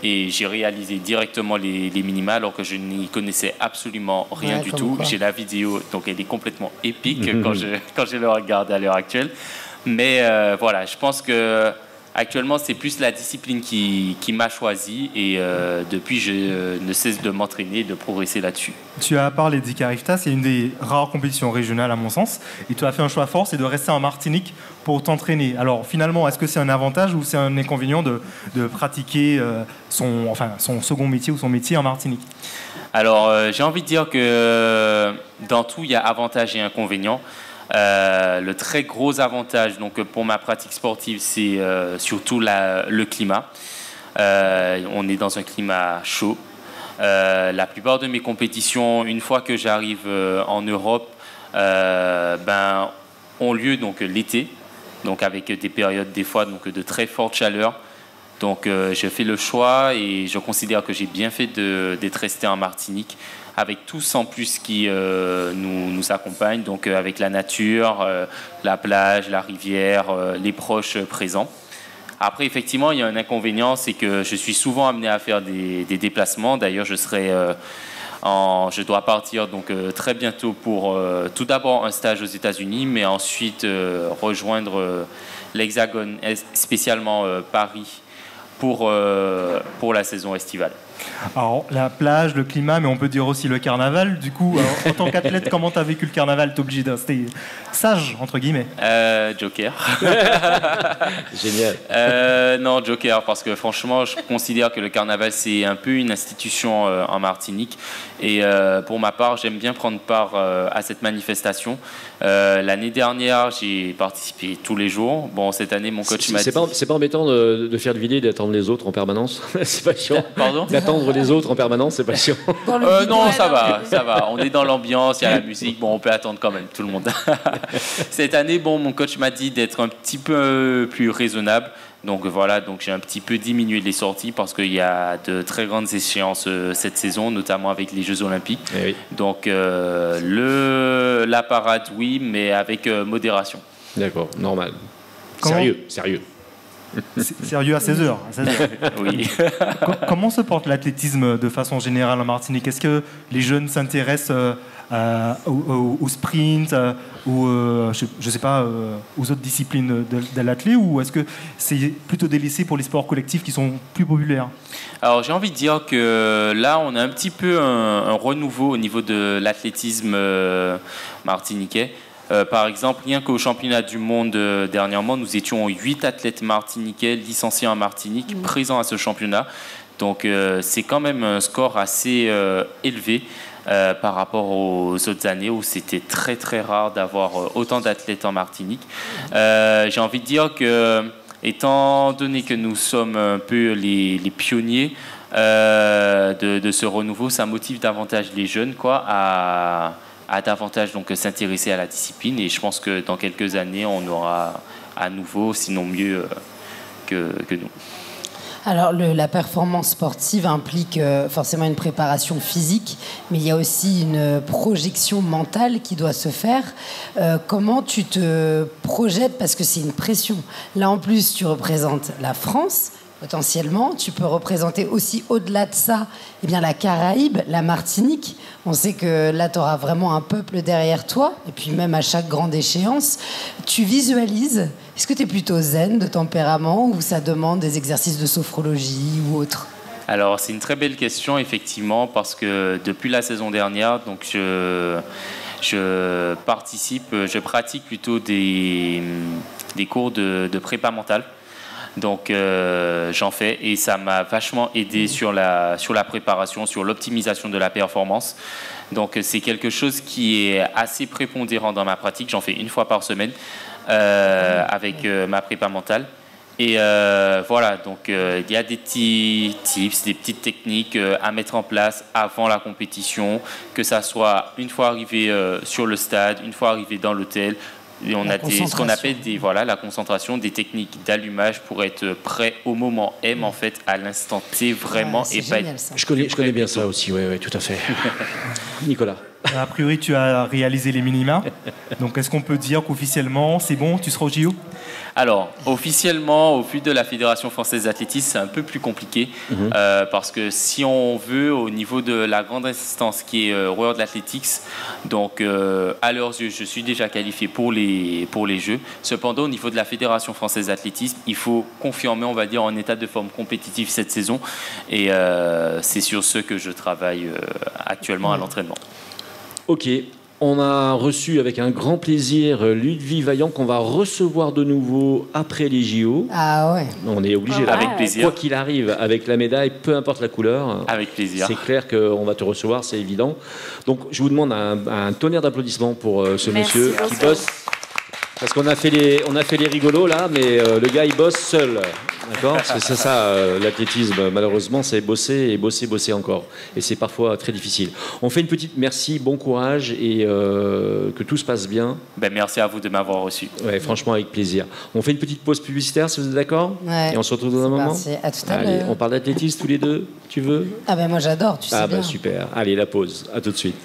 Et j'ai réalisé directement les minima alors que je n'y connaissais absolument rien du tout. J'ai la vidéo, donc elle est complètement épique quand je le regarde à l'heure actuelle. Mais voilà, je pense que actuellement c'est plus la discipline qui m'a choisi et depuis je ne cesse de m'entraîner et de progresser là-dessus. Tu as parlé d'Icarifta, c'est une des rares compétitions régionales à mon sens. Et tu as fait un choix fort, c'est de rester en Martinique pour t'entraîner. Alors finalement, est-ce que c'est un avantage ou c'est un inconvénient de pratiquer son second métier ou son métier en Martinique ? Alors j'ai envie de dire que dans tout il y a avantages et inconvénients. Le très gros avantage donc, pour ma pratique sportive, c'est surtout le climat. On est dans un climat chaud. La plupart de mes compétitions, une fois que j'arrive en Europe, ont lieu donc, l'été, donc avec des périodes des fois donc, de très forte chaleur. Donc je fais le choix et je considère que j'ai bien fait d'être resté en Martinique, avec tous en plus qui nous accompagnent, donc avec la nature, la plage, la rivière, les proches présents. Après, effectivement, il y a un inconvénient, c'est que je suis souvent amené à faire des déplacements. D'ailleurs, je dois partir donc, très bientôt pour tout d'abord un stage aux États-Unis, mais ensuite rejoindre l'Hexagone, spécialement Paris, pour la saison estivale. Alors, la plage, le climat, mais on peut dire aussi le carnaval. Du coup, en tant qu'athlète, comment tu as vécu le carnaval ? T'es obligé de rester sage, entre guillemets. Joker. Génial. Non, Joker, parce que franchement, je considère que le carnaval, c'est un peu une institution en Martinique. Et pour ma part, j'aime bien prendre part à cette manifestation. L'année dernière, j'ai participé tous les jours. Bon, cette année, mon coach m'a dit... C'est pas embêtant de faire le et d'attendre les autres en permanence. C'est pas chiant. Pardon ? D'attendre les autres en permanence, c'est pas chiant. Non, ça va. On est dans l'ambiance, il y a la musique. Bon, on peut attendre quand même, tout le monde. Cette année, mon coach m'a dit d'être un petit peu plus raisonnable. Donc voilà, donc j'ai un petit peu diminué les sorties parce qu'il y a de très grandes échéances cette saison, notamment avec les Jeux Olympiques. Oui. Donc la parade, oui, mais avec modération. D'accord, normal. Sérieux. Sérieux à 16h. Oui. Comment se porte l'athlétisme de façon générale en Martinique ? Est-ce que les jeunes s'intéressent au sprint ou je sais pas, aux autres disciplines de l'athlé, ou est-ce que c'est plutôt délaissé pour les sports collectifs qui sont plus populaires ? Alors j'ai envie de dire que là on a un petit peu un renouveau au niveau de l'athlétisme martiniquais. Par exemple, rien qu'au championnat du monde dernièrement, nous étions 8 athlètes martiniquais licenciés en Martinique présents à ce championnat. Donc c'est quand même un score assez élevé par rapport aux autres années où c'était très très rare d'avoir autant d'athlètes en Martinique. J'ai envie de dire que, étant donné que nous sommes un peu les pionniers de ce renouveau, ça motive davantage les jeunes à davantage donc s'intéresser à la discipline, et je pense que dans quelques années on aura à nouveau, sinon mieux que nous. Alors la performance sportive implique forcément une préparation physique, mais il y a aussi une projection mentale qui doit se faire. Comment tu te projettes, parce que c'est une pression. Là en plus tu représentes la France. Potentiellement, tu peux représenter aussi au-delà de ça la Caraïbe, la Martinique. On sait que là, tu auras vraiment un peuple derrière toi, et puis même à chaque grande échéance. Tu visualises. Est-ce que tu es plutôt zen de tempérament, ou ça demande des exercices de sophrologie ou autre ? Alors, c'est une très belle question, effectivement, parce que depuis la saison dernière, donc je pratique plutôt des cours de prépa mentale. Donc, j'en fais et ça m'a vachement aidé sur la préparation, sur l'optimisation de la performance. Donc, c'est quelque chose qui est assez prépondérant dans ma pratique. J'en fais une fois par semaine avec ma prépa mentale. Et voilà, donc il y a des petits tips, des petites techniques à mettre en place avant la compétition, que ça soit une fois arrivé sur le stade, une fois arrivé dans l'hôtel. Et on a ce qu'on appelle la concentration, des techniques d'allumage pour être prêt au moment M, en fait, à l'instant T, vraiment. Et génial, ça. Je connais bien ça aussi, oui, tout à fait. Nicolas. A priori, tu as réalisé les minima. Donc, est-ce qu'on peut dire qu'officiellement, c'est bon, tu seras au JO? Alors, officiellement, au vu de la Fédération française d'athlétisme, c'est un peu plus compliqué parce que si on veut, au niveau de la grande instance qui est World Athletics, donc à leurs yeux, je suis déjà qualifié pour les Jeux. Cependant, au niveau de la Fédération française d'athlétisme, il faut confirmer, on va dire, en état de forme compétitive cette saison. Et c'est sur ce que je travaille actuellement à l'entraînement. Ok. On a reçu avec un grand plaisir Ludwig Vaillant qu'on va recevoir de nouveau après les JO. Ah ouais. On est obligé, avec plaisir. Quoi qu'il arrive, avec la médaille, peu importe la couleur. Avec plaisir. C'est clair qu'on va te recevoir, c'est évident. Donc je vous demande un tonnerre d'applaudissements pour ce monsieur qui bosse. Parce qu'on a fait les rigolos là, mais le gars il bosse seul. D'accord ? C'est ça, l'athlétisme, malheureusement, c'est bosser et bosser encore. Et c'est parfois très difficile. On fait une petite merci, bon courage et que tout se passe bien. Merci à vous de m'avoir reçu. Ouais, franchement, avec plaisir. On fait une petite pause publicitaire, si vous êtes d'accord ? Ouais. Et on se retrouve dans un moment ? À tout à l'heure. On parle d'athlétisme tous les deux, tu veux ? Ah ben moi j'adore, tu sais bien. Super. Allez, la pause. À tout de suite.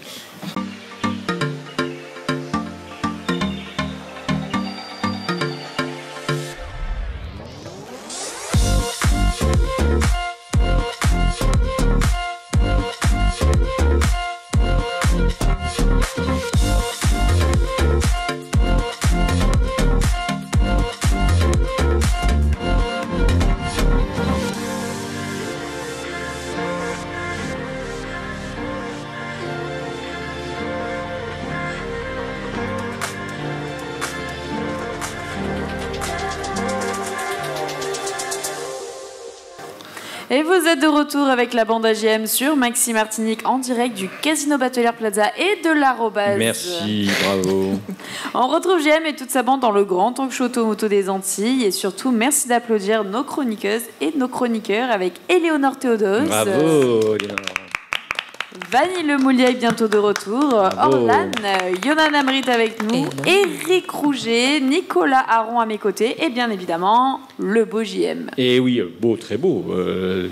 Et vous êtes de retour avec la bande AGM sur Maxi Martinique en direct du Casino Batelière Plaza et de l'Arobase. Merci, bravo. On retrouve GM et toute sa bande dans le grand talk show Automoto des Antilles. Et surtout, merci d'applaudir nos chroniqueuses et nos chroniqueurs avec Éléonore Théodos. Bravo, Éléonore. Vanille Le Moulier est bientôt de retour. Bravo. Orlan, Yonan Amrit avec nous. Éric Rouget, Nicolas Aron à mes côtés. Et bien évidemment, le beau JM. Et oui, beau, très beau.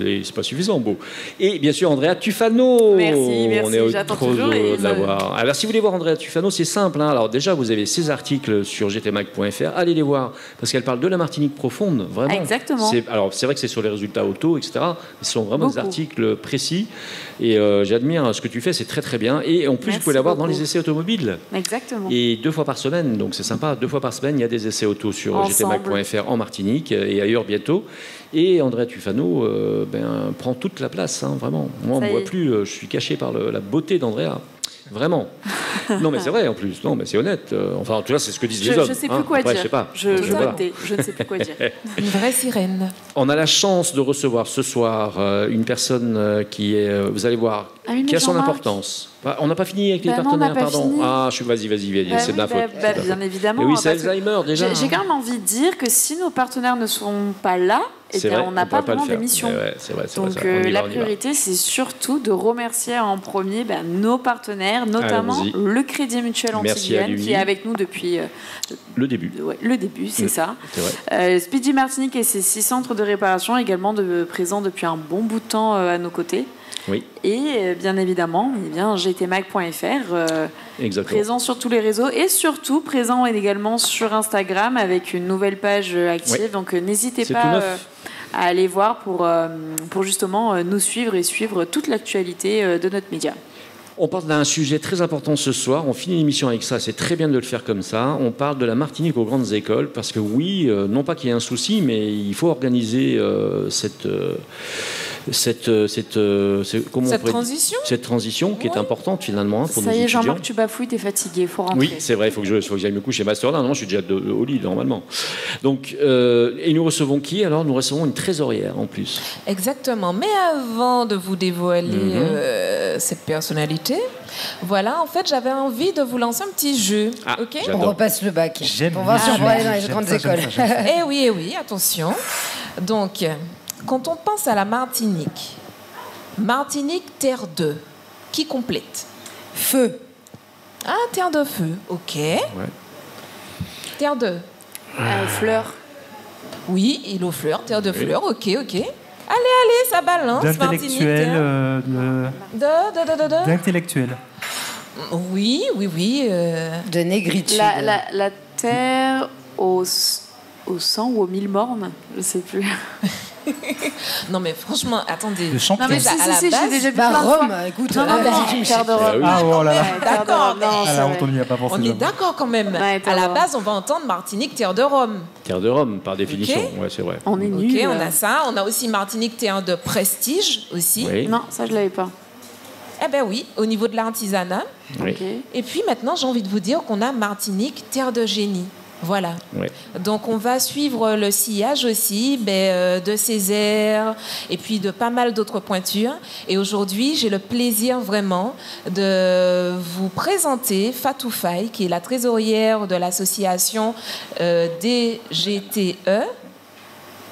Et c'est pas suffisant, beau. Et bien sûr, Andrea Tufano. Merci, On est j'attends trop toujours. heureux de l'avoir. Alors, si vous voulez voir Andrea Tufano, c'est simple. Alors, déjà, vous avez ses articles sur gtmag.fr. Allez les voir, parce qu'elle parle de la Martinique profonde, vraiment. Exactement. Alors, c'est vrai que c'est sur les résultats auto, etc. Ce sont vraiment des articles précis. Et j'admire ce que tu fais, c'est très très bien. Et en plus, vous pouvez l'avoir dans les essais automobiles. Exactement. Et 2 fois par semaine, donc c'est sympa. 2 fois par semaine, il y a des essais auto sur gtmag.fr en Martinique et ailleurs bientôt. Et Andrea Tufano prend toute la place, hein, vraiment. Moi, on ne me voit plus, je suis caché par la beauté d'Andrea. Vraiment. Non, mais c'est vrai en plus. Non, mais c'est honnête. Enfin, tu vois, c'est ce que disent les hommes. Je ne sais plus quoi dire. Je sais pas. Je ne sais plus quoi dire. Une vraie sirène. On a la chance de recevoir ce soir une personne qui est, vous allez voir, qui a son importance. On n'a pas fini avec les partenaires, pardon. Fini. Ah, vas-y, c'est de ma faute. Bien évidemment. Mais oui, c'est Alzheimer déjà. J'ai quand même envie de dire que si nos partenaires ne sont pas là, on n'a pas vraiment d'émission. Donc la priorité, c'est surtout de remercier en premier nos partenaires, notamment le Crédit Mutuel Antilles-Guyane, qui est avec nous depuis le début. Le début, c'est ça. Speedy Martinique et ses 6 centres de réparation, également présents depuis un bon bout de temps à nos côtés. Oui. Et bien évidemment, gtmag.fr, présent sur tous les réseaux et surtout présent également sur Instagram avec une nouvelle page active. Oui. Donc n'hésitez pas à aller voir pour justement nous suivre et suivre toute l'actualité de notre média. On parle d'un sujet très important ce soir. On finit l'émission avec ça. C'est très bien de le faire comme ça. On parle de la Martinique aux grandes écoles parce que oui, non pas qu'il y ait un souci, mais il faut organiser cette transition qui est importante finalement pour nos étudiants. Ça y est, Jean-Marc, tu bafouilles, t'es fatigué, il faut rentrer. Oui, c'est vrai, il faut que j'aille me coucher. Master, non, je suis déjà au lit normalement. Donc, et nous recevons qui alors? Nous recevons une trésorière en plus. Exactement. Mais avant de vous dévoiler cette personnalité, voilà, en fait, j'avais envie de vous lancer un petit jeu. Ah, ok? On repasse le bac. On va se aller dans les grandes écoles. Eh oui, attention. Donc, quand on pense à la Martinique, terre de, qui complète? Feu. Ah, terre de feu, ok. Ouais. Terre de fleurs. Oui, île aux fleurs, terre de fleurs, ok. Allez, ça balance. D'intellectuel. D'intellectuel. Oui. De négritude. La terre au 100 ou aux 1000 mornes, je sais plus. Non mais franchement, attendez. Le champion. Non mais si, j'ai déjà vu plein de Rome, fois. écoute. Non, terre de Rome. Ah voilà. D'accord. On n'y a pas pensé. On est d'accord quand même. Ouais, à la base, on va entendre Martinique, terre de Rome. Terre de Rome, par définition. Okay. Ouais, c'est vrai. On est nuls. Ok, on a ça. On a aussi Martinique, terre de prestige aussi. Oui. Non, ça je l'avais pas. Eh ben oui, au niveau de l'artisanat. Oui. Okay. Et puis maintenant, j'ai envie de vous dire qu'on a Martinique, terre de génie. Voilà. Ouais. Donc on va suivre le sillage aussi de Césaire et puis de pas mal d'autres pointures. Et aujourd'hui, j'ai le plaisir vraiment de vous présenter Fatou Faye, qui est la trésorière de l'association DGTE.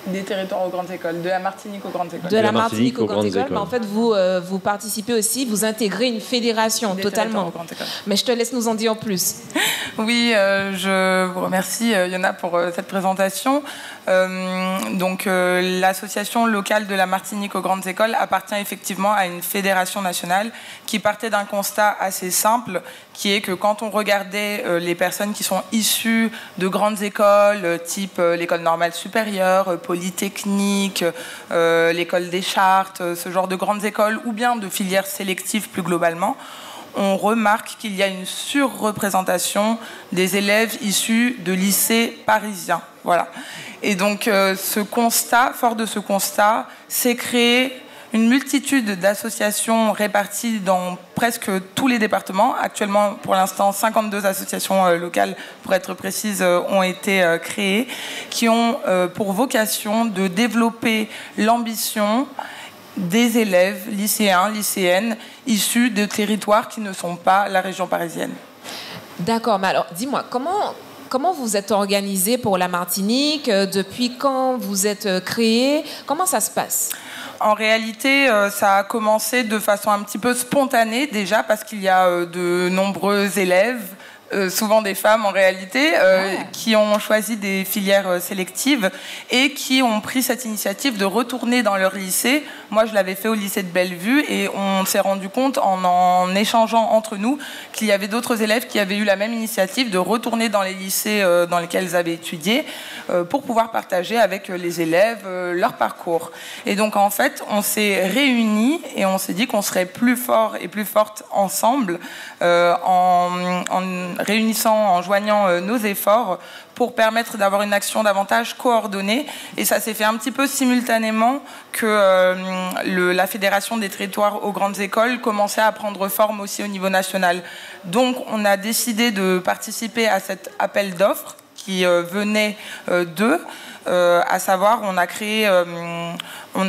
Des territoires aux grandes écoles, de la Martinique aux grandes écoles. De la Martinique aux grandes écoles. Mais en fait, vous participez aussi, vous intégrez une fédération totalement. Mais je te laisse nous en dire plus. Oui, je vous remercie, Yona, pour cette présentation. L'association locale de la Martinique aux grandes écoles appartient effectivement à une fédération nationale qui partait d'un constat assez simple, qui est que quand on regardait les personnes qui sont issues de grandes écoles, type l'école normale supérieure, Polytechnique, l'école des Chartes, ce genre de grandes écoles, ou bien de filières sélectives plus globalement, on remarque qu'il y a une surreprésentation des élèves issus de lycées parisiens. Voilà. Et donc, fort de ce constat, s'est créé une multitude d'associations réparties dans presque tous les départements. Actuellement, pour l'instant, 52 associations locales, pour être précise, ont été créées, qui ont pour vocation de développer l'ambition des élèves, lycéens, lycéennes, issus de territoires qui ne sont pas la région parisienne. D'accord, mais alors, dis-moi, comment vous êtes organisé pour la Martinique? Depuis quand vous êtes créé? Comment ça se passe? En réalité, ça a commencé de façon un petit peu spontanée déjà, parce qu'il y a de nombreux élèves, souvent des femmes en réalité, qui ont choisi des filières sélectives et qui ont pris cette initiative de retourner dans leur lycée. Moi, je l'avais fait au lycée de Bellevue et on s'est rendu compte en échangeant entre nous qu'il y avait d'autres élèves qui avaient eu la même initiative de retourner dans les lycées dans lesquels ils avaient étudié pour pouvoir partager avec les élèves leur parcours. Et donc, en fait, on s'est réunis et on s'est dit qu'on serait plus forts et plus fortes ensemble en réunissant, en joignant nos efforts pour permettre d'avoir une action davantage coordonnée. Et ça s'est fait un petit peu simultanément que la Fédération des territoires aux grandes écoles commençait à prendre forme aussi au niveau national. Donc on a décidé de participer à cet appel d'offres qui venait d'eux, à savoir on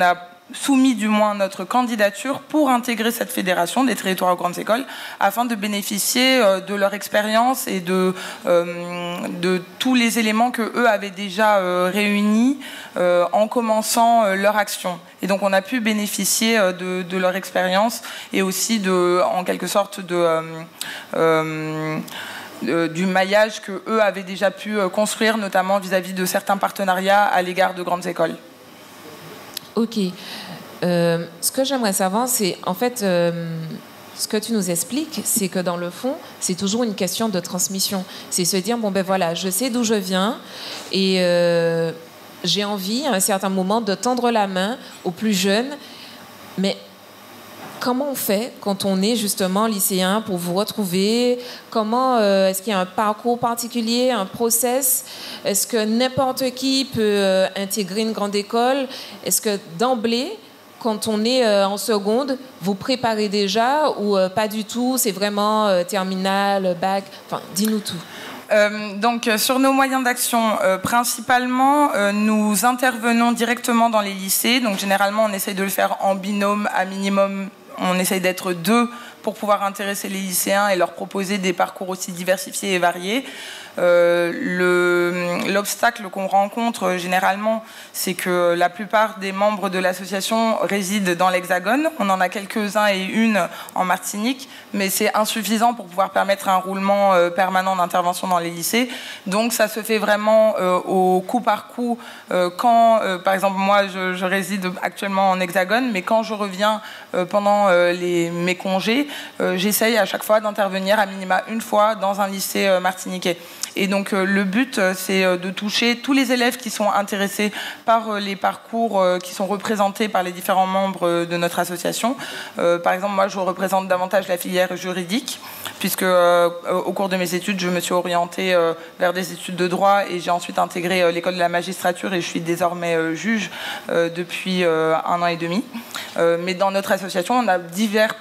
a soumis du moins notre candidature pour intégrer cette fédération des territoires aux grandes écoles afin de bénéficier de leur expérience et de tous les éléments qu'eux avaient déjà réunis en commençant leur action. Et donc on a pu bénéficier de leur expérience et aussi en quelque sorte du maillage qu'eux avaient déjà pu construire, notamment vis-à-vis de certains partenariats à l'égard de grandes écoles. Ok. Ce que j'aimerais savoir, c'est en fait, ce que tu nous expliques, c'est que dans le fond, c'est toujours une question de transmission. C'est se dire, bon ben voilà, je sais d'où je viens et j'ai envie à un certain moment de tendre la main aux plus jeunes, mais comment on fait quand on est justement lycéen pour vous retrouver? Comment est-ce qu'il y a un parcours particulier, un process? Est-ce que n'importe qui peut intégrer une grande école? Est-ce que d'emblée, quand on est en seconde, vous préparez déjà ou pas du tout? C'est vraiment terminale, bac? Enfin, dis-nous tout. Donc, sur nos moyens d'action, principalement, nous intervenons directement dans les lycées. Donc, généralement, on essaye de le faire en binôme, à minimum, on essaye d'être 2 pour pouvoir intéresser les lycéens et leur proposer des parcours aussi diversifiés et variés. L'obstacle qu'on rencontre généralement, c'est que la plupart des membres de l'association résident dans l'Hexagone. On en a quelques-uns et une en Martinique, mais c'est insuffisant pour pouvoir permettre un roulement permanent d'intervention dans les lycées. Donc ça se fait vraiment au coup par coup. Quand, par exemple, moi je réside actuellement en Hexagone, mais quand je reviens pendant mes congés, j'essaye à chaque fois d'intervenir à minima une fois dans un lycée martiniquais. Et donc le but, c'est de toucher tous les élèves qui sont intéressés par les parcours qui sont représentés par les différents membres de notre association. Par exemple, moi, je représente davantage la filière juridique, puisque au cours de mes études, je me suis orientée vers des études de droit et j'ai ensuite intégré l'école de la magistrature et je suis désormais juge depuis 1 an et demi. Mais dans notre association, on a divers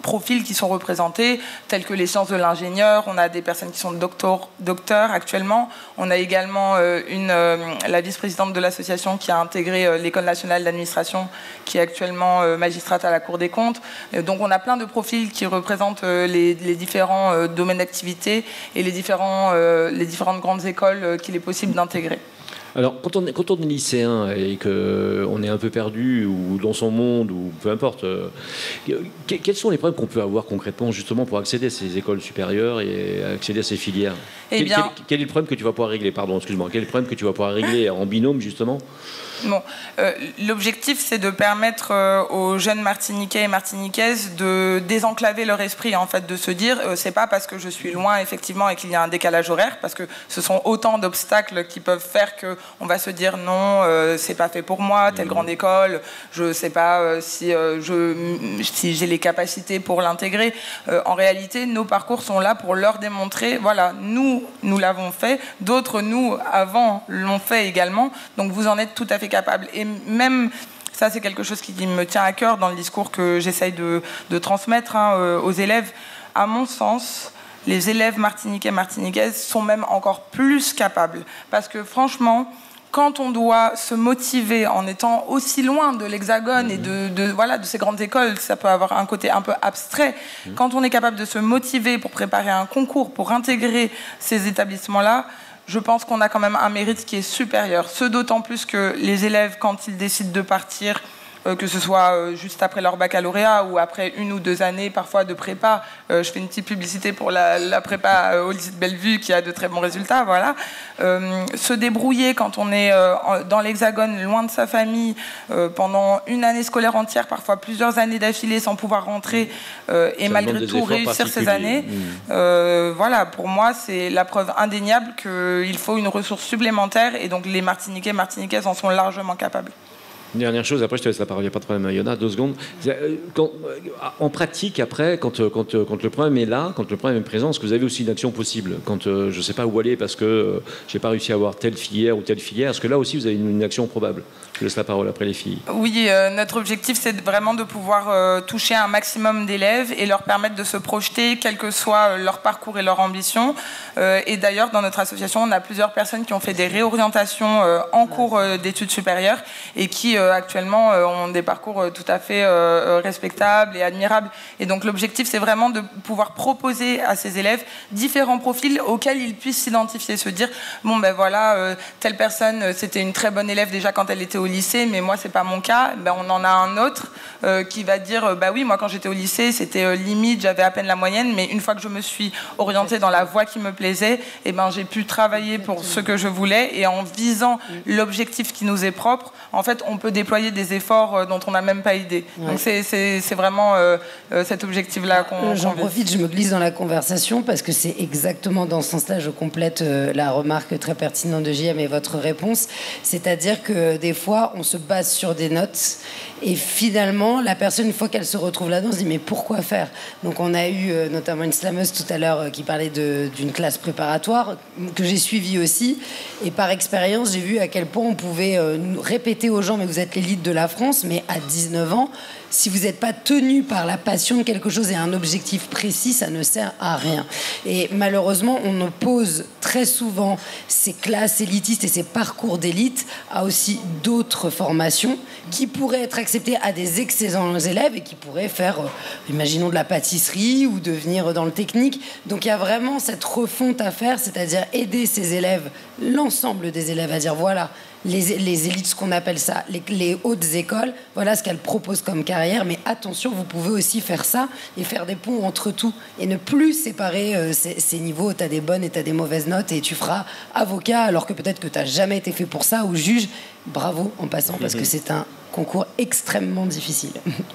profils qui sont représentés, tels que les sciences de l'ingénieur. On a des personnes qui sont docteurs actuellement. On a également la vice-présidente de l'association qui a intégré l'École nationale d'administration, qui est actuellement magistrate à la Cour des comptes. Donc on a plein de profils qui représentent les différents domaines d'activité et les différentes grandes écoles qu'il est possible d'intégrer. Alors, quand on est lycéen et qu'on est un peu perdu ou dans son monde ou peu importe, quels sont les problèmes qu'on peut avoir concrètement justement pour accéder à ces écoles supérieures et accéder à ces filières? Quel est le problème que tu vas pouvoir régler? Pardon, excuse-moi. Quel est le problème que tu vas pouvoir régler en binôme justement? Bon, l'objectif, c'est de permettre aux jeunes Martiniquais et Martiniquaises de désenclaver leur esprit, en fait, de se dire, c'est pas parce que je suis loin, effectivement, et qu'il y a un décalage horaire, parce que ce sont autant d'obstacles qui peuvent faire qu'on va se dire, non, c'est pas fait pour moi, telle grande école, je sais pas si j'ai les capacités pour l'intégrer. En réalité, nos parcours sont là pour leur démontrer, voilà, nous l'avons fait, d'autres, nous, avant, l'ont fait également, donc vous en êtes tout à fait capable. Et même, ça c'est quelque chose qui me tient à cœur dans le discours que j'essaye de transmettre aux élèves. À mon sens, les élèves martiniquais, martiniquaises sont même encore plus capables. Parce que franchement, quand on doit se motiver en étant aussi loin de l'Hexagone et de ces grandes écoles, ça peut avoir un côté un peu abstrait. Quand on est capable de se motiver pour préparer un concours, pour intégrer ces établissements-là, je pense qu'on a quand même un mérite qui est supérieur. Ce d'autant plus que les élèves, quand ils décident de partir, que ce soit juste après leur baccalauréat ou après 1 ou 2 années parfois de prépa, je fais une petite publicité pour la prépa au lycée de Bellevue qui a de très bons résultats, voilà. Se débrouiller quand on est dans l'Hexagone, loin de sa famille, pendant 1 année scolaire entière, parfois plusieurs années d'affilée sans pouvoir rentrer et malgré tout réussir ces années, voilà, pour moi c'est la preuve indéniable qu'il faut une ressource supplémentaire et donc les Martiniquais, Martiniquaises en sont largement capables. Une dernière chose, après je te laisse la parole, il n'y a pas de problème, Yona, 2 secondes. En pratique, après, quand le problème est là, quand le problème est présent, est-ce que vous avez aussi une action possible? Quand je ne sais pas où aller parce que je n'ai pas réussi à avoir telle filière ou telle filière, est-ce que là aussi vous avez une action probable? Je laisse la parole après les filles. Oui, notre objectif c'est vraiment de pouvoir toucher un maximum d'élèves et leur permettre de se projeter, quel que soit leur parcours et leur ambition. Et d'ailleurs, dans notre association, on a plusieurs personnes qui ont fait des réorientations en cours d'études supérieures et qui actuellement ont des parcours tout à fait respectables et admirables. Et donc l'objectif, c'est vraiment de pouvoir proposer à ces élèves différents profils auxquels ils puissent s'identifier, se dire, bon ben voilà, telle personne, c'était une très bonne élève déjà quand elle était au lycée, mais moi, c'est pas mon cas. Ben, on en a un autre qui va dire, bah oui, moi, quand j'étais au lycée, c'était limite, j'avais à peine la moyenne, mais une fois que je me suis orientée dans la voie qui me plaisait, et ben, j'ai pu travailler pour ce que je voulais, et en visant l'objectif qui nous est propre, en fait, on peut déployer des efforts dont on n'a même pas idée. Donc c'est vraiment cet objectif-là qu'on J'en profite, je me glisse dans la conversation parce que c'est exactement dans ce sens-là, je complète la remarque très pertinente de JM et votre réponse. C'est-à-dire que des fois, parfois, on se base sur des notes. Et finalement, la personne, une fois qu'elle se retrouve là-dedans, se dit mais pourquoi faire? Donc on a eu notamment une slameuse tout à l'heure qui parlait d'une classe préparatoire que j'ai suivie aussi. Et par expérience, j'ai vu à quel point on pouvait répéter aux gens mais vous êtes l'élite de la France, mais à 19 ans, si vous n'êtes pas tenu par la passion de quelque chose et un objectif précis, ça ne sert à rien. Et malheureusement, on oppose très souvent ces classes élitistes et ces parcours d'élite à aussi d'autres formations qui pourraient être acceptées à des excellents élèves et qui pourraient faire, imaginons, de la pâtisserie ou devenir dans le technique. Donc il y a vraiment cette refonte à faire, c'est-à-dire aider ces élèves, l'ensemble des élèves, à dire voilà, les élites, ce qu'on appelle ça, les hautes écoles, voilà ce qu'elles proposent comme carrière, mais attention, vous pouvez aussi faire ça et faire des ponts entre tout et ne plus séparer ces niveaux, tu as des bonnes et tu as des mauvaises notes et tu feras avocat alors que peut-être que tu n'as jamais été fait pour ça, ou juge. Bravo en passant, parce que c'est un concours extrêmement difficile.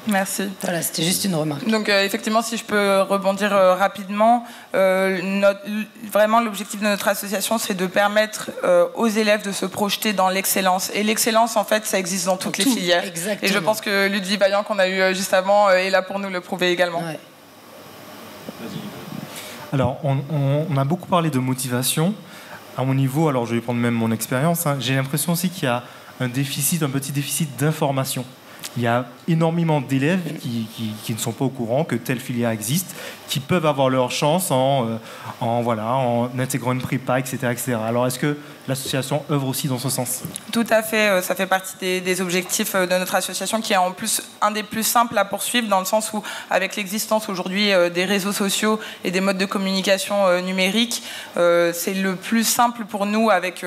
Merci. Voilà, c'était juste une remarque. Donc effectivement, si je peux rebondir rapidement, vraiment l'objectif de notre association, c'est de permettre aux élèves de se projeter dans l'excellence. Et l'excellence, en fait, ça existe dans toutes les filières. Exactement. Et je pense que Ludwig Vaillant, qu'on a eu juste avant, est là pour nous le prouver également. Ouais. Alors, on a beaucoup parlé de motivation. À mon niveau, alors je vais prendre même mon expérience, j'ai l'impression aussi qu'il y a un petit déficit d'information. Il y a énormément d'élèves qui ne sont pas au courant que telle filière existe, qui peuvent avoir leur chance en intégrant une prépa, etc., etc. Alors, est-ce que l'association œuvre aussi dans ce sens? Tout à fait. Ça fait partie des objectifs de notre association, qui est en plus un des plus simples à poursuivre, dans le sens où, avec l'existence aujourd'hui des réseaux sociaux et des modes de communication numériques, c'est le plus simple pour nous, avec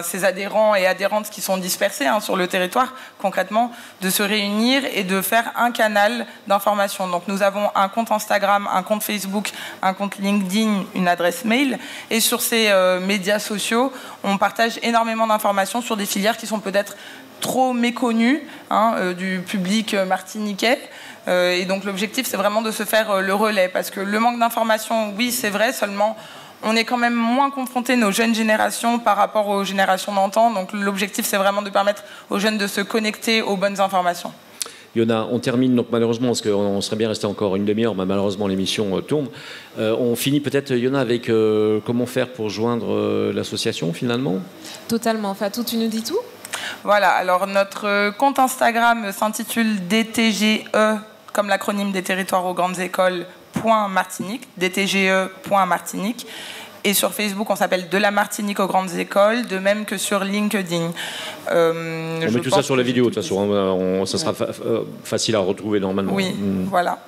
ces adhérents et adhérentes qui sont dispersés sur le territoire, concrètement, de se réunir et de faire un canal d'information. Donc nous avons un compte Instagram, un compte Facebook, un compte LinkedIn, une adresse mail, et sur ces médias sociaux, on partage énormément d'informations sur des filières qui sont peut-être trop méconnues du public martiniquais. Et donc l'objectif, c'est vraiment de se faire le relais, parce que le manque d'informations, oui, c'est vrai, seulement on est quand même moins confronté, nos jeunes générations, par rapport aux générations d'antan. Donc l'objectif, c'est vraiment de permettre aux jeunes de se connecter aux bonnes informations. Yona, on termine donc malheureusement, parce qu'on serait bien resté encore une demi-heure, mais malheureusement l'émission tourne. On finit peut-être, Yona, avec comment faire pour joindre l'association finalement? Totalement. Fatou, tu nous dis tout? Voilà, alors notre compte Instagram s'intitule DTGE, comme l'acronyme des territoires aux grandes écoles, .Martinique, DTGE.Martinique. Et sur Facebook, on s'appelle De la Martinique aux grandes écoles, de même que sur LinkedIn. On met tout ça sur la vidéo, de toute façon, ça sera facile à retrouver normalement. Oui, voilà.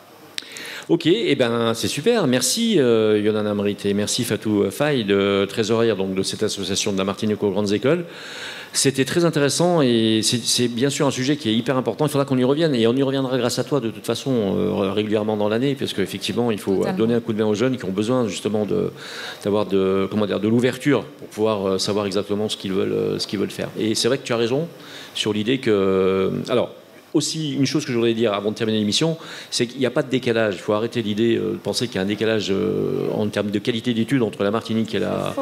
Ok, eh ben, c'est super. Merci Yona Namrit et merci Fatou Faye, le trésorier donc, de cette association de la Martinique aux grandes écoles. C'était très intéressant et c'est bien sûr un sujet qui est hyper important. Il faudra qu'on y revienne et on y reviendra grâce à toi de toute façon régulièrement dans l'année, parce qu'effectivement il faut donner un coup de main aux jeunes qui ont besoin justement d'avoir de l'ouverture pour pouvoir savoir exactement ce qu'ils veulent faire. Et c'est vrai que tu as raison sur l'idée que... Alors, aussi, une chose que je voudrais dire avant de terminer l'émission, c'est qu'il n'y a pas de décalage. Il faut arrêter l'idée de penser qu'il y a un décalage en termes de qualité d'études entre la Martinique et la...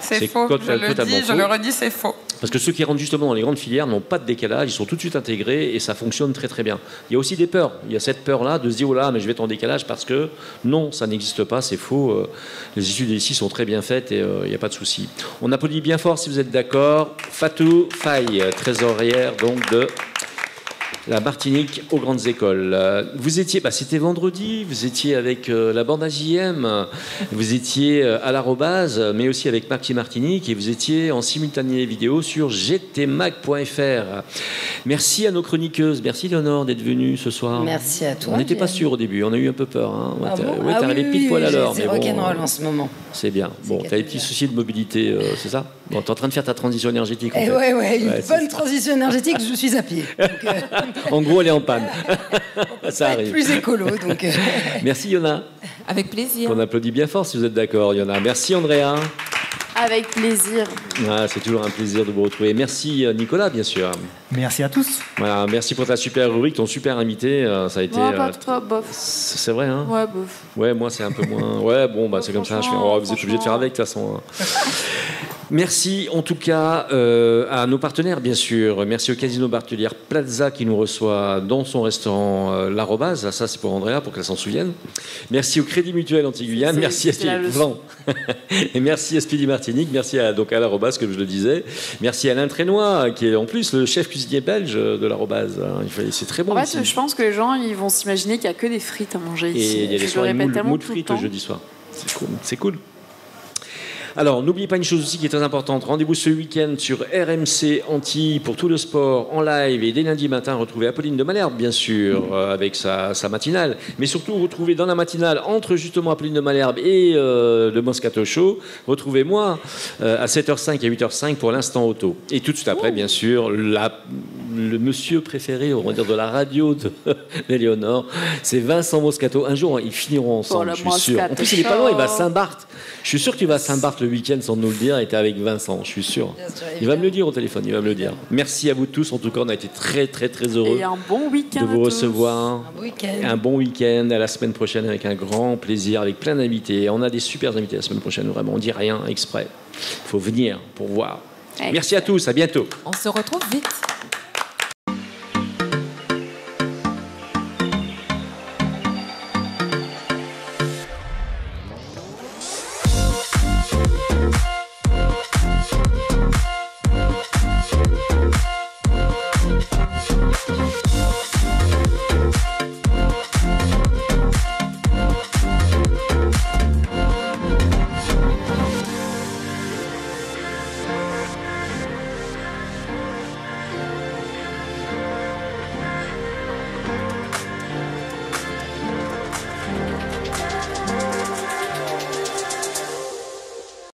C'est faux. Je le redis, c'est faux. Parce que ceux qui rentrent justement dans les grandes filières n'ont pas de décalage, ils sont tout de suite intégrés et ça fonctionne très très bien. Il y a aussi des peurs. Il y a cette peur-là de se dire, oh là, mais je vais être en décalage, parce que non, ça n'existe pas, c'est faux. Les études ici sont très bien faites et il n'y a pas de souci. On applaudit bien fort si vous êtes d'accord. Fatou Faye, trésorière donc de la Martinique aux grandes écoles. Vous étiez, c'était vendredi, vous étiez avec la bande AJM, vous étiez à l'Arrobase, mais aussi avec Marty Martinique, et vous étiez en simultané vidéo sur gtmag.fr. Merci à nos chroniqueuses, merci Léonore d'être venue ce soir. Merci à toi. On n'était pas sûr au début, on a eu un peu peur. Hein. T'es arrivé pile poil à l'heure. C'est rock'n'roll en ce moment. C'est bien. Bon, t'as des petits soucis de mobilité, c'est ça? Bon, t'es en train de faire ta transition énergétique. En fait. Une bonne transition énergétique, je suis à pied. En gros, elle est en panne. Ça arrive. Plus écolo, donc. Merci Yona. Avec plaisir. On applaudit bien fort si vous êtes d'accord, Yona. Merci Andrea. Avec plaisir. C'est toujours un plaisir de vous retrouver. Merci Nicolas, bien sûr. Merci à tous. Voilà, merci pour ta super rubrique, ton super invité. Ça a été. Pas bof. C'est vrai, hein? Ouais, bof. Ouais, moi c'est un peu moins. Ouais, bon, c'est comme ça. Vous êtes obligé de faire avec de toute façon. Merci en tout cas à nos partenaires, bien sûr. Merci au Casino Bartelière Plaza qui nous reçoit dans son restaurant l'Arrobase. Ça, c'est pour Andrea, pour qu'elle s'en souvienne. Merci au Crédit Mutuel Antilles-Guyane. Merci à et merci à Speedy Martinique. Merci à l'Arrobase, comme je le disais. Merci à Alain Trénois, qui est en plus le chef cuisinier belge de l'Arrobase. C'est très bon. En fait, je pense que les gens ils vont s'imaginer qu'il n'y a que des frites à manger ici. Et il y a des soirées moules frites le jeudi soir. C'est cool. Alors, n'oubliez pas une chose aussi qui est très importante. Rendez-vous ce week-end sur RMC Antilles pour tout le sport en live. Et dès lundi matin, retrouvez Apolline de Malherbe, bien sûr, avec sa matinale. Mais surtout, retrouvez dans la matinale, entre justement Apolline de Malherbe et le Moscato Show, retrouvez-moi à 7h05 et 8h05 pour l'instant auto. Et tout de suite après, bien sûr, le monsieur préféré, on va dire, de la radio d'Éléonore, c'est Vincent Moscato. Un jour, ils finiront ensemble, je suis sûr. En plus, il n'est pas loin, il va à Saint-Barth. Je suis sûr qu'il va à Saint-Barth le week-end sans nous le dire. Il était avec Vincent, je suis sûr. Il va me le dire au téléphone, il va me le dire. Merci à vous tous. En tout cas, on a été très, très, très heureux et un bon week-end de vous recevoir. Un bon week-end. À la semaine prochaine avec un grand plaisir, avec plein d'invités. On a des super invités la semaine prochaine, vraiment. On dit rien exprès. Il faut venir pour voir. Merci à tous, à bientôt. On se retrouve vite.